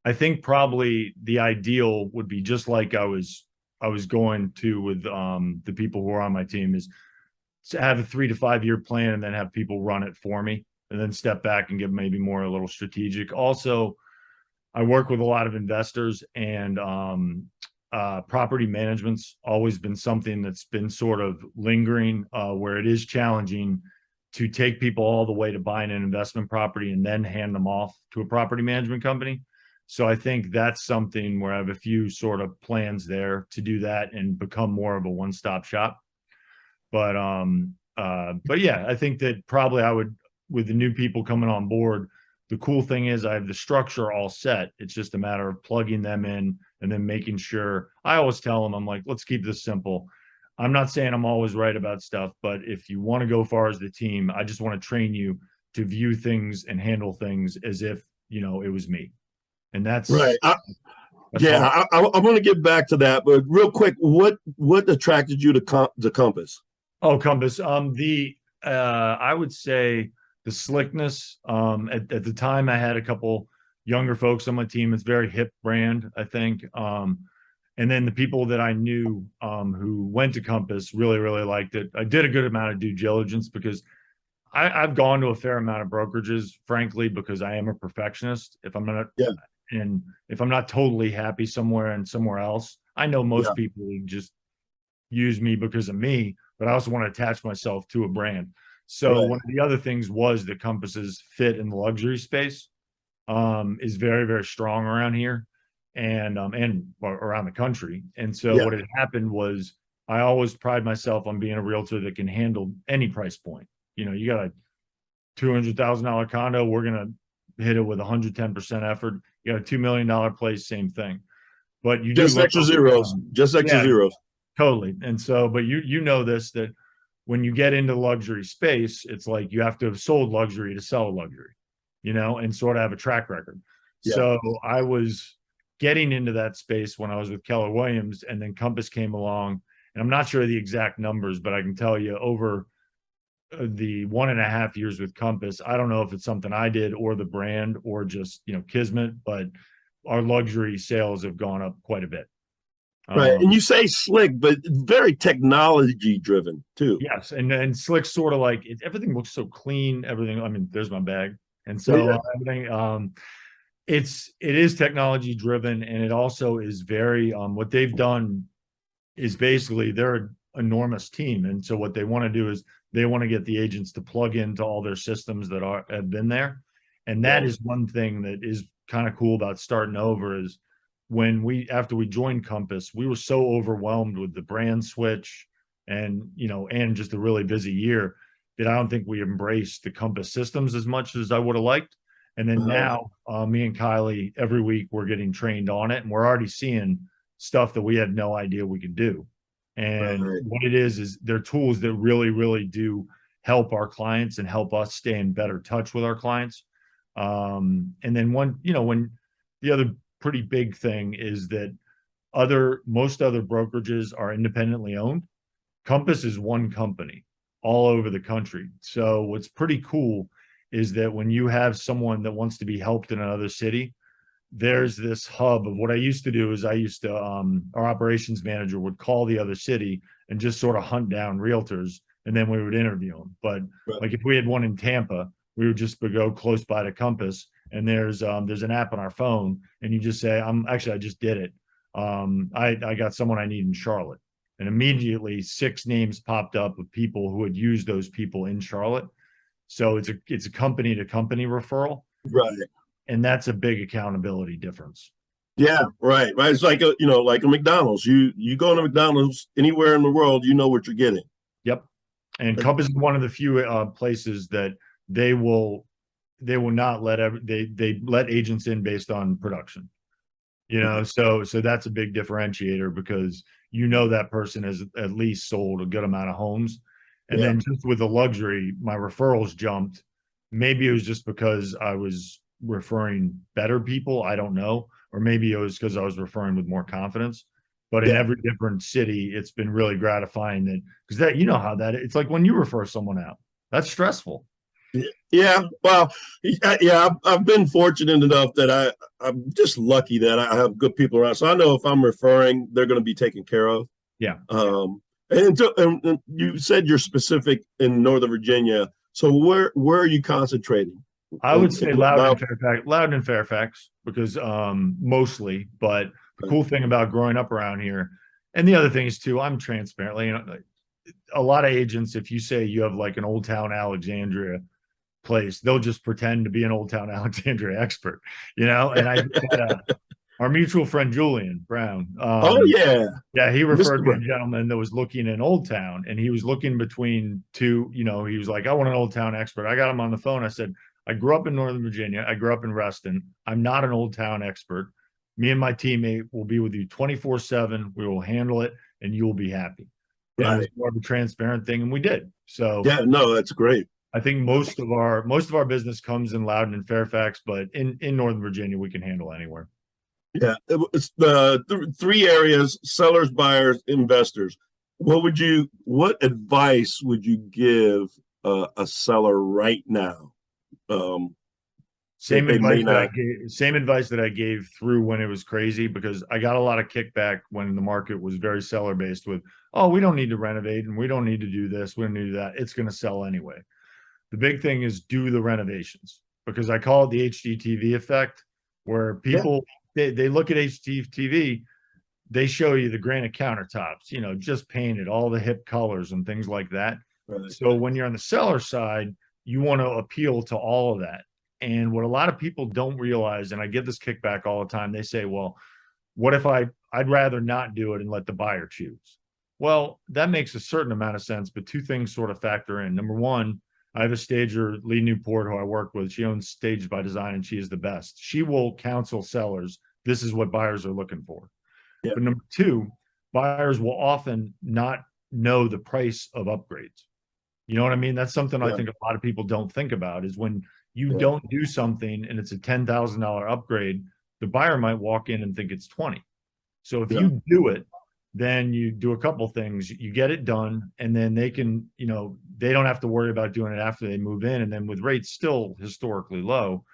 I think probably the ideal would be just like I was going to with the people who are on my team is to have a 3 to 5 year plan and then have people run it for me and then step back and get maybe more a little strategic. Also, I work with a lot of investors and property management's always been something that's been sort of lingering where it is challenging to take people all the way to buying an investment property and then hand them off to a property management company. So I think that's something where I have a few sort of plans there to do that and become more of a one-stop shop. But yeah, I think that probably I would, with the new people coming on board, the cool thing is I have the structure all set. It's just a matter of plugging them in and then making sure. I always tell them, I'm like, let's keep this simple. I'm not saying I'm always right about stuff, but if you want to go far as the team, I just want to train you to view things and handle things as if, it was me. And Right. that's Yeah, hard. I want to get back to that, but real quick, what attracted you to Compass? Oh, Compass. I would say the slickness. At the time, I had a couple younger folks on my team. It's a very hip brand, I think. And then the people that I knew who went to Compass really, really liked it. I did a good amount of due diligence because I've gone to a fair amount of brokerages, frankly, because I am a perfectionist. Yeah, If I'm not totally happy somewhere and somewhere else, I know yeah, most people just use me because of me, but I also want to attach myself to a brand. So right. one of the other things was that Compass's fit in the luxury space is very, very strong around here and around the country. And so Yeah, what had happened was I always pride myself on being a realtor that can handle any price point. You got a $200,000 condo, we're gonna hit it with 110% effort. You got a $2 million place, same thing. But you do just learn, extra zeros, just extra yeah, zeros. totally. And so, but you know this that when you get into luxury space, it's like you have to have sold luxury to sell luxury, and sort of have a track record. Yeah. So I was getting into that space when I was with Keller Williams, and then Compass came along. And I'm not sure the exact numbers, but I can tell you over the 1.5 years with Compass, I don't know if it's something I did or the brand or just, Kismet, but our luxury sales have gone up quite a bit. Right. And Um, you say slick, but very technology driven too. Yes, and Slick's sort of like everything looks so clean. Everything. I mean, there's my bag, and Oh, so yeah. everything. It is technology driven, and it also is very. What they've done is basically they're an enormous team, and so what they want to do is they want to get the agents to plug into all their systems that have been there, and that Right. is one thing that is kind of cool about starting over is when after we joined Compass, we were so overwhelmed with the brand switch and just a really busy year that I don't think we embraced the Compass systems as much as I would have liked. And then Uh-huh. now, me and Kylie, every week we're getting trained on it, and we're already seeing stuff that we had no idea we could do. And Right. what it is they're tools that really, really do help our clients and help us stay in better touch with our clients. And then when the other pretty big thing is that most other brokerages are independently owned. Compass is one company all over the country. So what's pretty cool is that when you have someone that wants to be helped in another city, there's this hub of what I used to do is our operations manager would call the other city and just sort of hunt down realtors, and then we would interview them. But Right. like if we had one in Tampa, we would just go close by to Compass, and there's an app on our phone, and you just say, I just did it. I got someone I need in Charlotte. And immediately 6 names popped up of people who had used those people in Charlotte. So it's a company to company referral, Right. and that's a big accountability difference. Yeah, right. Right. It's like like a McDonald's. You go to McDonald's anywhere in the world, you know what you're getting. Yep. And Compass is one of the few places that they will not they let agents in based on production. So that's a big differentiator because that person has at least sold a good amount of homes. And Yeah. then just with the luxury, my referrals jumped. Maybe it was just because I was referring better people. I don't know. Or maybe it was because I was referring with more confidence. But in Yeah. every different city, it's been really gratifying because how that it's like when you refer someone out, that's stressful. Yeah, well, yeah, I've been fortunate enough that I'm just lucky that I have good people around. So I know if I'm referring, they're going to be taken care of. Yeah. And you said you're specific in Northern Virginia. So where are you concentrating? I would say Now, Loudon and Fairfax, because mostly. But the cool thing about growing up around here, and the other thing is too, I'm transparent. Like, a lot of agents, if you say you have like an Old Town Alexandria place, they'll just pretend to be an Old Town Alexandria expert, And I had our mutual friend Julian Brown. oh yeah, Yeah, he Mr. referred me a Brown. gentleman that was looking in Old Town, and he was looking between two. He was like, "I want an Old Town expert." I got him on the phone. I said, "I grew up in Northern Virginia. I grew up in Reston. I'm not an Old Town expert. Me and my teammate will be with you 24/7. We will handle it, and you will be happy." And it was Right. more of a transparent thing, and we did. So Yeah, no, that's great. I think most of our business comes in Loudoun and Fairfax, but in Northern Virginia, we can handle anywhere. Yeah, it's the 3 areas: sellers, buyers, investors. What advice would you give a seller right now that Same they may advice that I not? gave, same advice that I gave through when it was crazy, because I got a lot of kickback when the market was very seller based with, "Oh, we don't need to renovate and we don't need to do this, we don't need to do that. It's going to sell anyway." The big thing is do the renovations, because I call it the HGTV effect, where Yeah, people they look at HGTV, they show you the granite countertops, just painted, all the hip colors and things like that. right. So when you're on the seller side, you want to appeal to all of that. And what a lot of people don't realize, and I get this kickback all the time, they say, "Well, what if I'd rather not do it and let the buyer choose?" Well, that makes a certain amount of sense, but 2 things sort of factor in. Number one, I have a stager, Lee Newport, who I work with. She owns Staged by Design, and she is the best. She will counsel sellers. This is what buyers are looking for. Yeah, But number two, buyers will often not know the price of upgrades. You know what I mean? That's something I yeah, think a lot of people don't think about, is when you yeah, don't do something and it's a $10,000 upgrade, the buyer might walk in and think it's 20. So if yeah, you do it, then you do a couple things. You get it done, and then they can, they don't have to worry about doing it after they move in. And then with rates still historically low,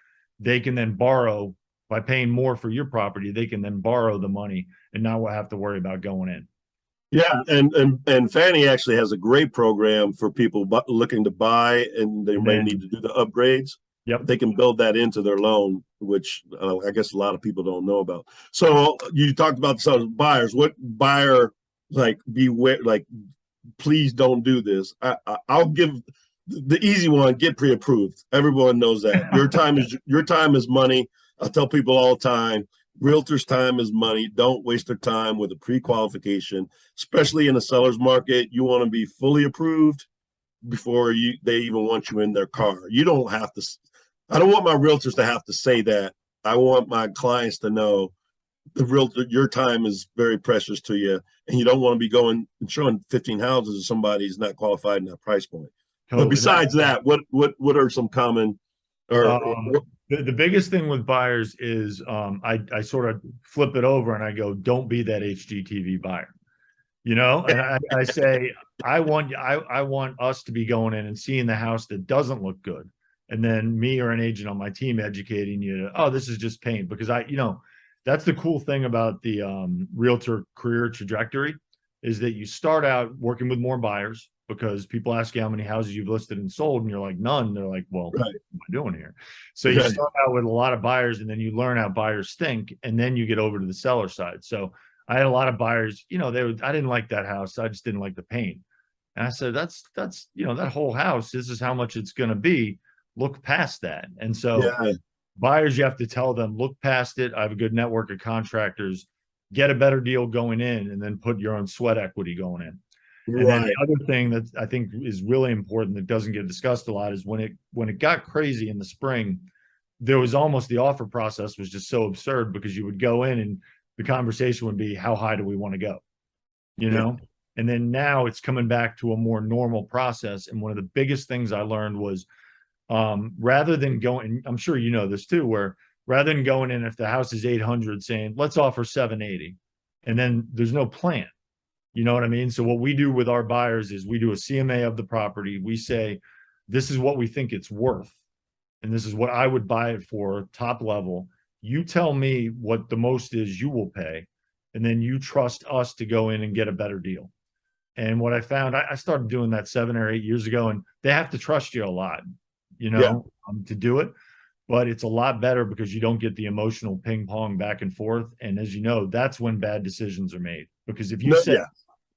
they can then borrow by paying more for your property. They can then borrow the money and not have to worry about going in. yeah. And Fannie actually has a great program for people looking to buy, and they And may need then, to do the upgrades. yep. They can build that into their loan, which I guess a lot of people don't know about. So you talked about the buyers. What buyer, like, beware, like, please don't do this? I'll give the easy one: get pre-approved. Everyone knows that your time is money. I tell people all the time, realtors' time is money. Don't waste their time with a pre-qualification, especially in the seller's market. You want to be fully approved before they even want you in their car. You don't have to. I don't want my realtors to have to say that. I want my clients to know the realtor, your time is very precious to you, and you don't want to be going and showing 15 houses to somebody who's not qualified in that price point. But Totally. besides that, what are some common or The biggest thing with buyers is I sort of flip it over and I go, "Don't be that HGTV buyer." And I say, I want us to be going in and seeing the house that doesn't look good. and then me or an agent on my team educating you to, oh, this is just paint. Because that's the cool thing about the realtor career trajectory, is that you start out working with more buyers because people ask you how many houses you've listed and sold, and you're like, none. They're like, well, Right. what am I doing here? So you Right. start out with a lot of buyers, and then you learn how buyers think, and then you get over to the seller side. So I had a lot of buyers, I didn't like that house. I just didn't like the paint. And I said, that's, that whole house, this is how much it's going to be. Look past that. And so Yeah. buyers, you have to tell them, look past it. I have a good network of contractors, get a better deal going in, and then put your own sweat equity going in. And then Right. the other thing that I think is really important that doesn't get discussed a lot is when it got crazy in the spring, there was almost, the offer process was just so absurd, because you would go in and the conversation would be, how high do we want to go? You Yeah. know? And then now it's coming back to a more normal process. And one of the biggest things I learned was, rather than going, I'm sure you know this too, where rather than going in, if the house is 800, saying, let's offer 780, and then there's no plan. You know what I mean? So what we do with our buyers is we do a CMA of the property. We say, this is what we think it's worth, and this is what I would buy it for, top level. You tell me what the most is you will pay, and then you trust us to go in and get a better deal. And what I found, I started doing that 7 or 8 years ago, and they have to trust you a lot, Yeah. to do it. But it's a lot better because you don't get the emotional ping pong back and forth. And as you know, that's when bad decisions are made. Because No, yeah.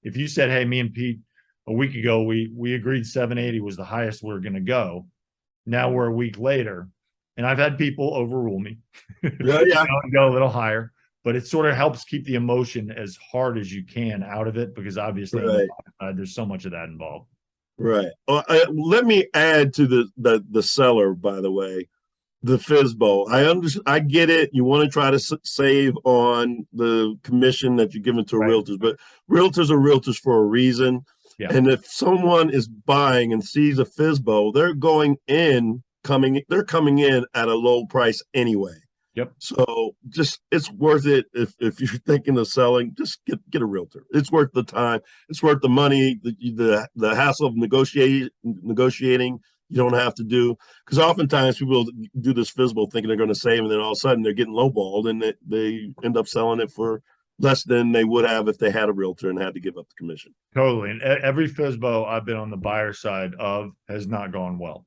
if you said, hey, me and Pete a week ago, we agreed 780 was the highest we're going to go. Now we're a week later, and I've had people overrule me, Yeah. Yeah. and go a little higher, but it sort of helps keep the emotion as hard as you can out of it, because obviously on the Right. side, there's so much of that involved. Right. Let me add to the seller, by the way, the FISBO. I get it. You want to try to save on the commission that you're giving to Right. realtors, but realtors are realtors for a reason. Yeah. And if someone is buying and sees a FISBO, they're coming in at a low price anyway. Yep. So just, it's worth it. If you're thinking of selling, just get a realtor. It's worth the time. It's worth the money, the hassle of negotiating. You don't have to do, because oftentimes people do this FISBO thinking they're going to save, and then all of a sudden they're getting lowballed, and they end up selling it for less than they would have if they had a realtor and had to give up the commission. Totally. And every FISBO I've been on the buyer side of has not gone well.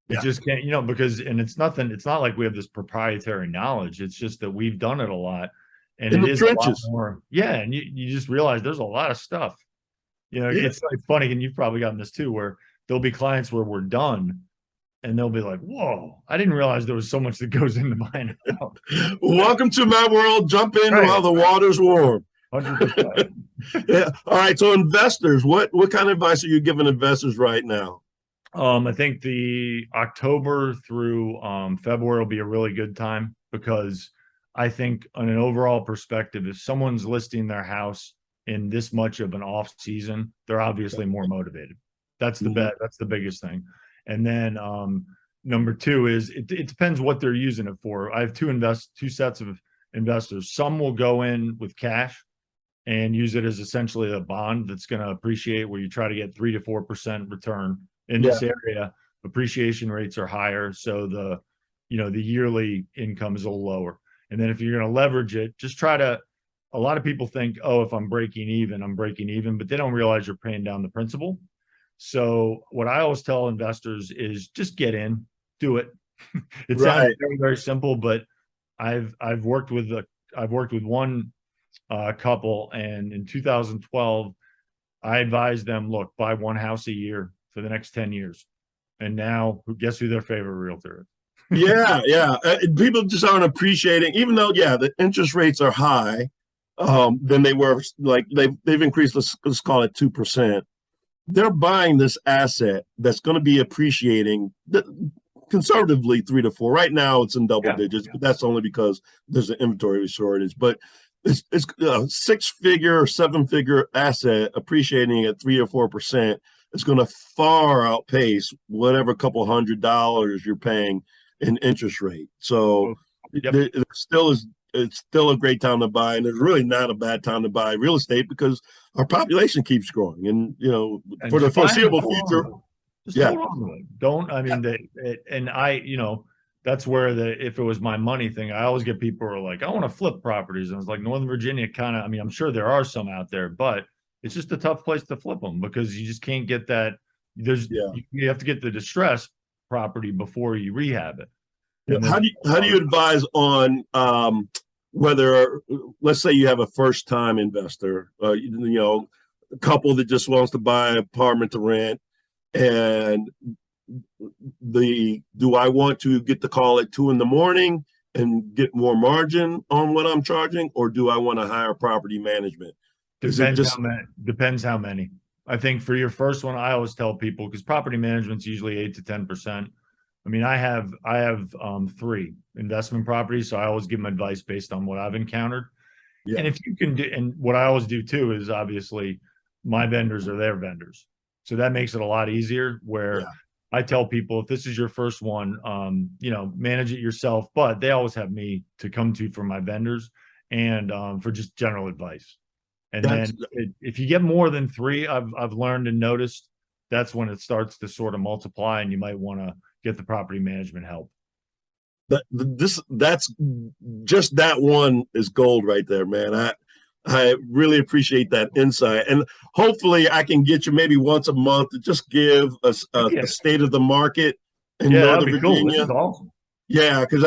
It Yeah. just can't, because, and it's not like we have this proprietary knowledge. It's just that we've done it a lot, and In it the is a lot trenches. more. Yeah. And you just realize there's a lot of stuff, Yeah. it's like funny. And you've probably gotten this too, where there'll be clients where we're done and they'll be like, whoa, I didn't realize there was so much that goes into buying a house. Welcome to my world. Jump in Right. while the water's warm. 100%. Yeah. All right. So investors, what kind of advice are you giving investors right now? I think the October through February will be a really good time, because I think on an overall perspective, if someone's listing their house in this much of an off season, they're obviously more motivated. That's the bet. That's the biggest thing. And then number two is it depends what they're using it for. I have two sets of investors. Some will go in with cash and use it as essentially a bond that's going to appreciate, where you try to get 3 to 4% return. In this area, appreciation rates are higher, so the yearly income is a little lower. And then if you're going to leverage it, just try to. A lot of people think, oh, if I'm breaking even, but they don't realize you're paying down the principal. So what I always tell investors is just get in, do it. It sounds very, very simple, but I've worked with one couple, and in 2012, I advised them, look, buy one house a year for the next 10 years. And now, guess who their favorite realtor is? Yeah. People just aren't appreciating, even though, the interest rates are high, than they were. Like they've increased, let's call it 2%. They're buying this asset that's going to be appreciating conservatively 3 to 4. Right now, it's in double digits, but that's only because there's an inventory shortage. But it's a 6-figure or 7-figure asset appreciating at 3 or 4%. It's going to far outpace whatever couple $100 you're paying in interest rate. So it's still a great time to buy, and there's really not a bad time to buy real estate, because our population keeps growing, and for the foreseeable future, Just Yeah. hold on to it. Don't, I Yeah. mean, and that's where if it was my money thing, I always get people who are like, I want to flip properties. And it's like Northern Virginia kind of, I mean, I'm sure there are some out there, but it's just a tough place to flip them because you just can't get that. Yeah. You have to get the distress property before you rehab it. And then, How do you advise on whether, let's say you have a first time investor, a couple that just wants to buy an apartment to rent, and do I want to get the call at 2 in the morning and get more margin on what I'm charging, or do I want to hire property management? Is it depends how just many. Depends how many. I think for your first one, I always tell people because property management's usually 8 to 10%. I mean, I have three investment properties, so I always give them advice based on what I've encountered. yeah, And if you can do, and what I always do too is obviously my vendors are their vendors, so that makes it a lot easier. Where yeah, I tell people if this is your first one, manage it yourself, but they always have me to come to for my vendors and for just general advice. And that's then if you get more than three, I've learned and noticed that's when it starts to sort of multiply, and you might want to get the property management help. that's just that one is gold right there, man. I really appreciate that insight, and hopefully I can get you maybe once a month to just give Yeah, a state of the market in yeah, that'd Northern be cool. This Virginia. is awesome. Yeah, because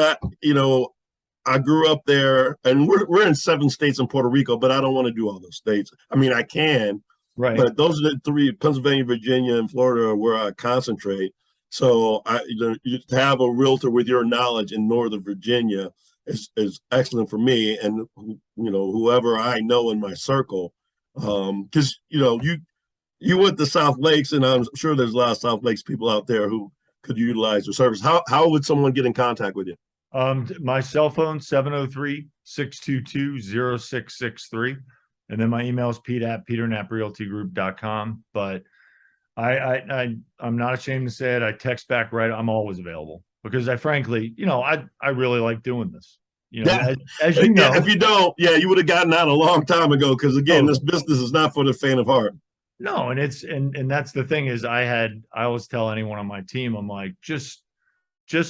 I grew up there, and we're in 7 states in Puerto Rico, but I don't want to do all those states. I mean, I can, Right. but those are the three: Pennsylvania, Virginia, and Florida, are where I concentrate. So you to have a realtor with your knowledge in Northern Virginia is excellent for me, and whoever I know in my circle, because you went to South Lakes, and I'm sure there's a lot of South Lakes people out there who could utilize your service. How would someone get in contact with you? My cell phone 703-622-0663. And then my email is pete@peterknapprealtygroup.com. But I'm not ashamed to say it. I text back right. I'm always available because I frankly, I really like doing this. Yeah. As you Yeah, if know, you don't, yeah, you would have gotten out a long time ago. Because again, this totally. business is not for the faint of heart. No, and and that's the thing is I always tell anyone on my team, I'm like, just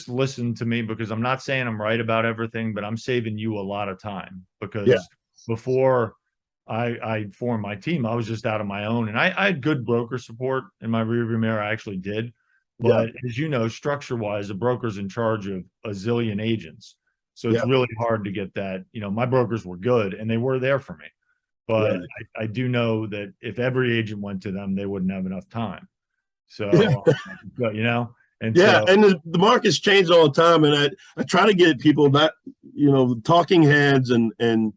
listen to me because I'm not saying I'm right about everything, but I'm saving you a lot of time Yeah, because before I formed my team, I was just out on my own and I had good broker support in my rearview mirror. I actually did. yeah, But as you know, structure wise, a broker's in charge of a zillion agents. So it's yeah. really hard to get that. My brokers were good and they were there for me. But Right. I do know that if every agent went to them, they wouldn't have enough time. Yeah, So, and yeah. so And the market's changed all the time, and I try to get people not, talking heads and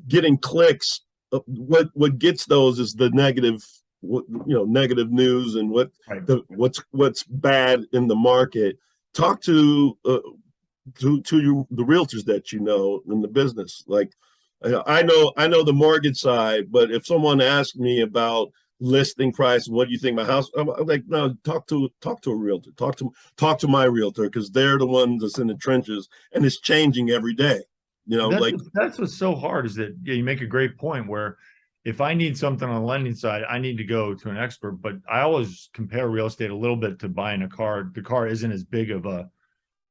getting clicks. What gets those is the negative, negative news and right. what's bad in the market. Talk to the realtors that you know in the business. Like I know the mortgage side, but if someone asks me about listing price, what do you think my house? I'm like, no, talk to a realtor, talk to my realtor because they're the ones that's in the trenches, and it's changing every day. Like That's what's so hard is that you make a great point where if I need something on the lending side, I need to go to an expert. But I always compare real estate a little bit to buying a car. The car isn't as big of a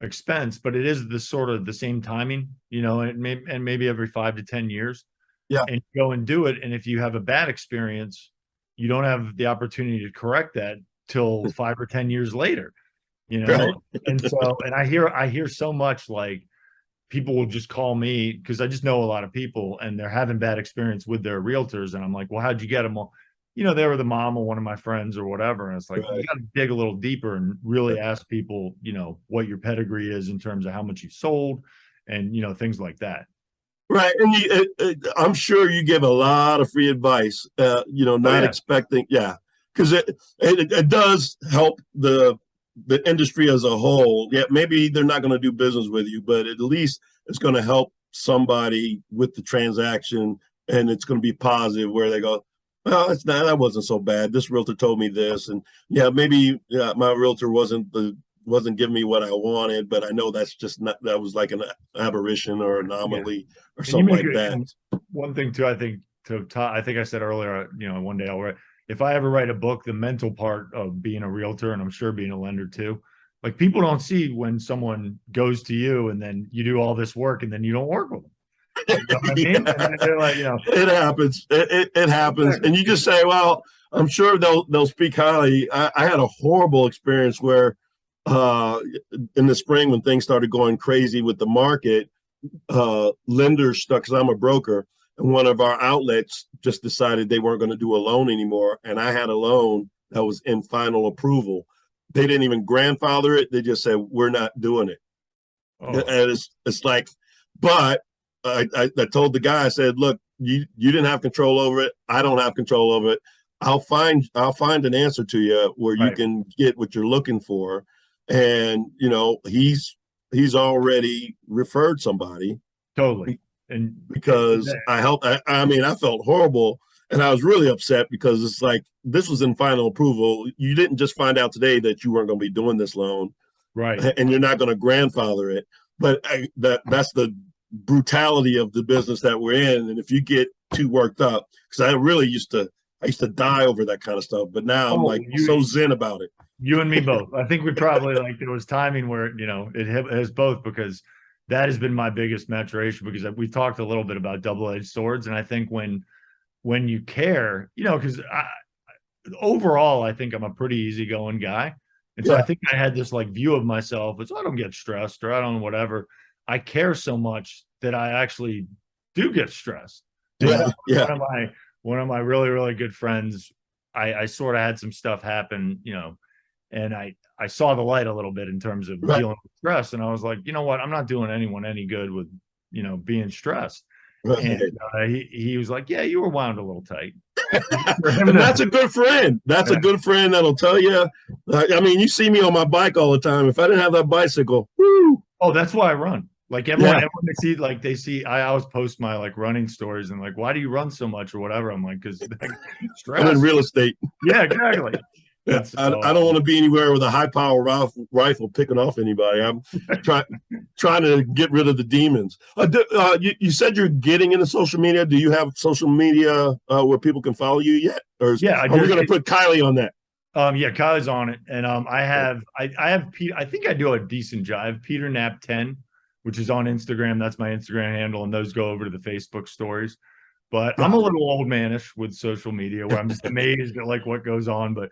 expense, but it is the sort of the same timing, and maybe every 5 to 10 years, yeah, and you go and do it. And if you have a bad experience, you don't have the opportunity to correct that till 5 or 10 years later, you right, know. And so, and I hear so much like people will just call me because I just know a lot of people and they're having bad experience with their realtors. And I'm like, well, how'd you get them? Well, they were the mom of one of my friends or whatever. And it's like, you right. got to dig a little deeper and really ask people, what your pedigree is in terms of how much you sold and, things like that. Right, and I'm sure you give a lot of free advice. Oh, Not yeah. expecting, yeah, because it does help the industry as a whole. Yeah, maybe they're not going to do business with you, but at least it's going to help somebody with the transaction, and it's going to be positive where they go, well, it's not that wasn't so bad. This realtor told me this, and yeah, maybe my realtor wasn't giving me what I wanted, but I know that's just not that was like an aberration or Yeah. anomaly or And you something make like it. that. And one thing too, I think I said earlier, one day I'll write, if I ever write a book, the mental part of being a realtor, and I'm sure being a lender too, like people don't see when someone goes to you and then you do all this work and then you don't work with them. You know what I mean? Yeah, And then they're like, it happens. It happens, exactly. and you just say, "Well, I'm sure they'll speak highly." I had a horrible experience where, uh, in the spring when things started going crazy with the market, lenders stuck because I'm a broker, and one of our outlets just decided they weren't going to do a loan anymore, and I had a loan that was in final approval. They didn't even grandfather it. They just said we're not doing it, Oh, and it's like, but I told the guy, I said, look, you didn't have control over it. I don't have control over it. I'll find an answer to you where you right. can get what you're looking for. And he's already referred somebody Totally. And because I helped. I mean, I felt horrible and I was really upset because it's like this was in final approval. You didn't just find out today that you weren't going to be doing this loan, right. and you're not going to grandfather it. But that's the brutality of the business that we're in. And if you get too worked up, because I used to die over that kind of stuff, but now I'm Oh, like so zen about it. you and me both. I think we probably like there was timing where it has both because that has been my biggest maturation because we've talked a little bit about double-edged swords, and I think when you care, because overall I think I'm a pretty easygoing guy, and so I Yeah, think I had this like view of myself as I don't get stressed or I don't whatever. I care so much that I actually do get stressed, and yeah, yeah. one of my really really good friends, I sort of had some stuff happen, and I saw the light a little bit in terms of Right, dealing with stress, and I was like, you know what, I'm not doing anyone any good with being stressed. And right. he was like, yeah, you were wound a little tight. For him And to, that's a good friend. That's a yeah. good friend that'll tell you. I mean, you see me on my bike all the time. If I didn't have that bicycle, woo, Oh, that's why I run. Like yeah, they see, I always post my like running stories and like, why do you run so much or whatever? I'm like, because like, I'm in stress. real estate. Yeah, exactly. Yeah, And so, I don't want to be anywhere with a high power rifle picking off anybody. I'm trying trying to get rid of the demons. You said you're getting into social media. Do you have social media where people can follow you yet, or yeah, I are we just, going to put Kylie on that? yeah, Kylie's on it, and I have Pete. I think I do a decent job. I have Peter Knapp 10, which is on Instagram. That's my Instagram handle, and those go over to the Facebook stories. But I'm a Got it. little old manish with social media, where I'm just amazed at like what goes on. But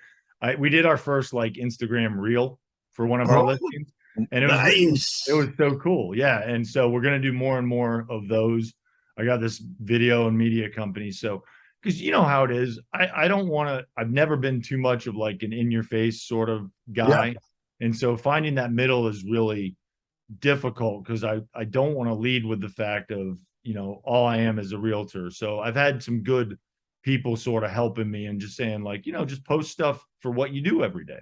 we did our first like Instagram reel for one of our Oh, listings, and it was nice. so cool, yeah. And so we're gonna do more and more of those. I got this video and media company, so because you know how it is. I don't want to. I've never been too much of like an in your face sort of Yeah, guy, and so finding that middle is really difficult because I don't want to lead with the fact of all I am is a realtor. So I've had some good people sort of helping me and just saying like just post stuff for what you do every day.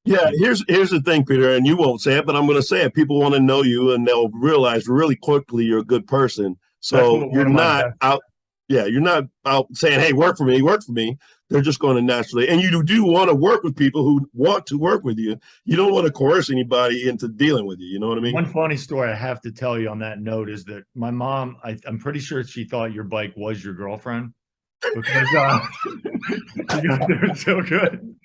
yeah. You know, Here's the thing, Peter, and you won't say it, but I'm going to say it. People want to know you, and they'll realize really quickly you're a good person. that's So what you're one of my not best. out. Yeah, you're not out saying, "Hey, work for me, work for me." They're just going to naturally, and you do want to work with people who want to work with you. You don't want to coerce anybody into dealing with you. You know what I mean? One funny story I have to tell you on that note is that my mom, I'm pretty sure she thought your bike was your girlfriend because she goes, they're so good.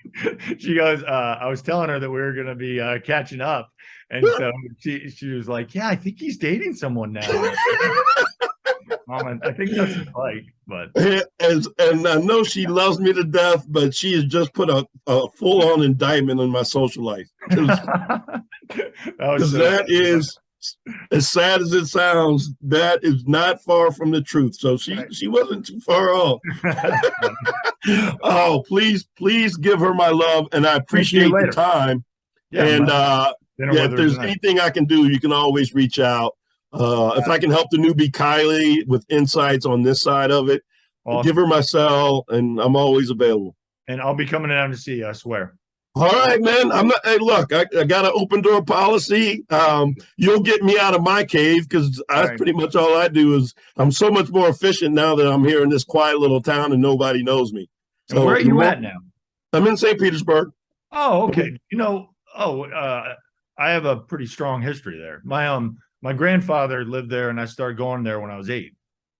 She goes, I was telling her that we were going to be catching up. And so she was like, yeah, I think he's dating someone now. I'm like, yeah, Mom, I think that's his bike, but And I know she loves me to death, but she has just put a full on indictment on my social life because that was so that funny. is as sad as it sounds. That is not far from the truth. So she Right. she wasn't too far off. That's funny. Oh, please give her my love, and I We'll see you appreciate the later. time. Yeah, I'm And dinner yeah, with if her there's tonight. anything I can do, you can always reach out. If I can help the newbie Kylie with insights on this side of it, give Awesome. her my cell, and I'm always available. And I'll be coming down to see you, I swear. All right, man. I'm not. Hey, look, I got an open door policy. You'll get me out of my cave because All that's right. pretty much all I do. Is I'm so much more efficient now that I'm here in this quiet little town and nobody knows me. And where So are you at now? I'm in St. Petersburg. Oh, okay. I have a pretty strong history there. My grandfather lived there and I started going there when I was 8.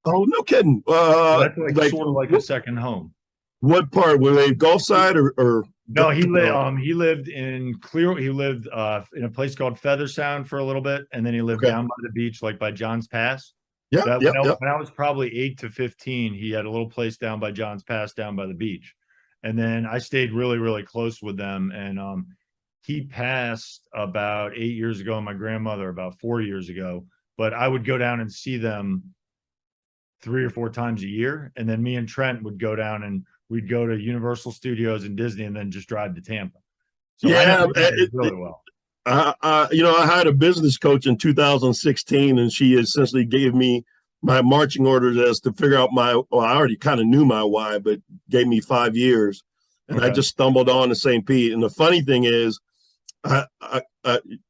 Oh, no kidding. So that's like Like sort of like a second home. What part? Were they Gulf side or No, Delaware? he lived in Clear. He lived in a place called Feather Sound for a little bit, and then he lived Okay. down by the beach, like by John's Pass. Yep. That Yep. Yep. when I was probably 8 to 15, he had a little place down by John's Pass, down by the beach, and then I stayed really, really close with them. And he passed about 8 years ago, and my grandmother about 4 years ago. But I would go down and see them 3 or 4 times a year, and then me and Trent would go down and we'd go to Universal Studios and Disney, and then just drive to Tampa. So I know Yeah. the area really well. I had a business coach in 2016, and she essentially gave me my marching orders as to figure out my. Well, I already kind of knew my why, but gave me 5 years, and I Okay. just stumbled on to St. Pete. And the funny thing is,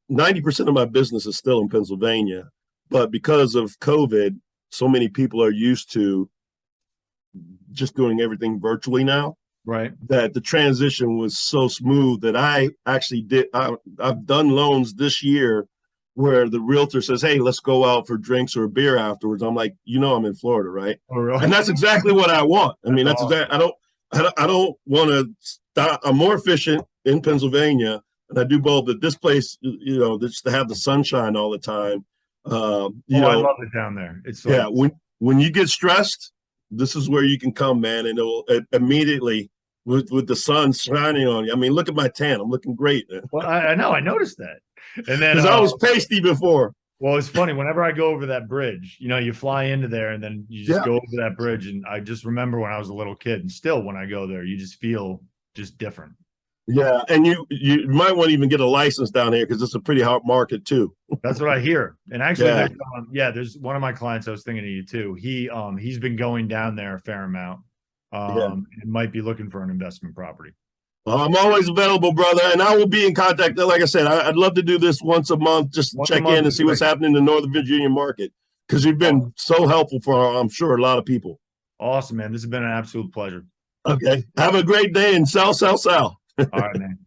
90% of my business is still in Pennsylvania, but because of COVID, so many people are used to just doing everything virtually now Right. that the transition was so smooth that I actually I've done loans this year where the realtor says, "Hey, let's go out for drinks or a beer afterwards." I'm like, I'm in Florida, right? Oh, really? And that's exactly what I want. I That's mean, that's awesome. exactly. I don't want to stop. I'm more efficient in Pennsylvania, and I do both. But this place, just to have the sunshine all the time. Oh, I love it down there. It's Yeah. like, When you get stressed, this is where you can come, man, and it'll immediately with the sun shining on you. I mean, look at my tan. I'm looking great, man. well, I know, I noticed that. And then, Because I was pasty before. well, it's funny. Whenever I go over that bridge, you fly into there, and then you just Yeah. go over that bridge. And I just remember when I was a little kid, and still when I go there, you just feel just different. Yeah. And you might want to even get a license down here because it's a pretty hot market too. That's what I hear. And actually, Yeah. there's one of my clients. I was thinking of you too. He's been going down there a fair amount. Yeah. And might be looking for an investment property. Well, I'm always available, brother, and I will be in contact. Like I said, I'd love to do this once a month, just to Once a check month in and is see what's great. happening in the Northern Virginia market because you've been so helpful for, I'm sure, a lot of people. Awesome, man. This has been an absolute pleasure. Okay. Have a great day and sell, sell, sell. All right, man.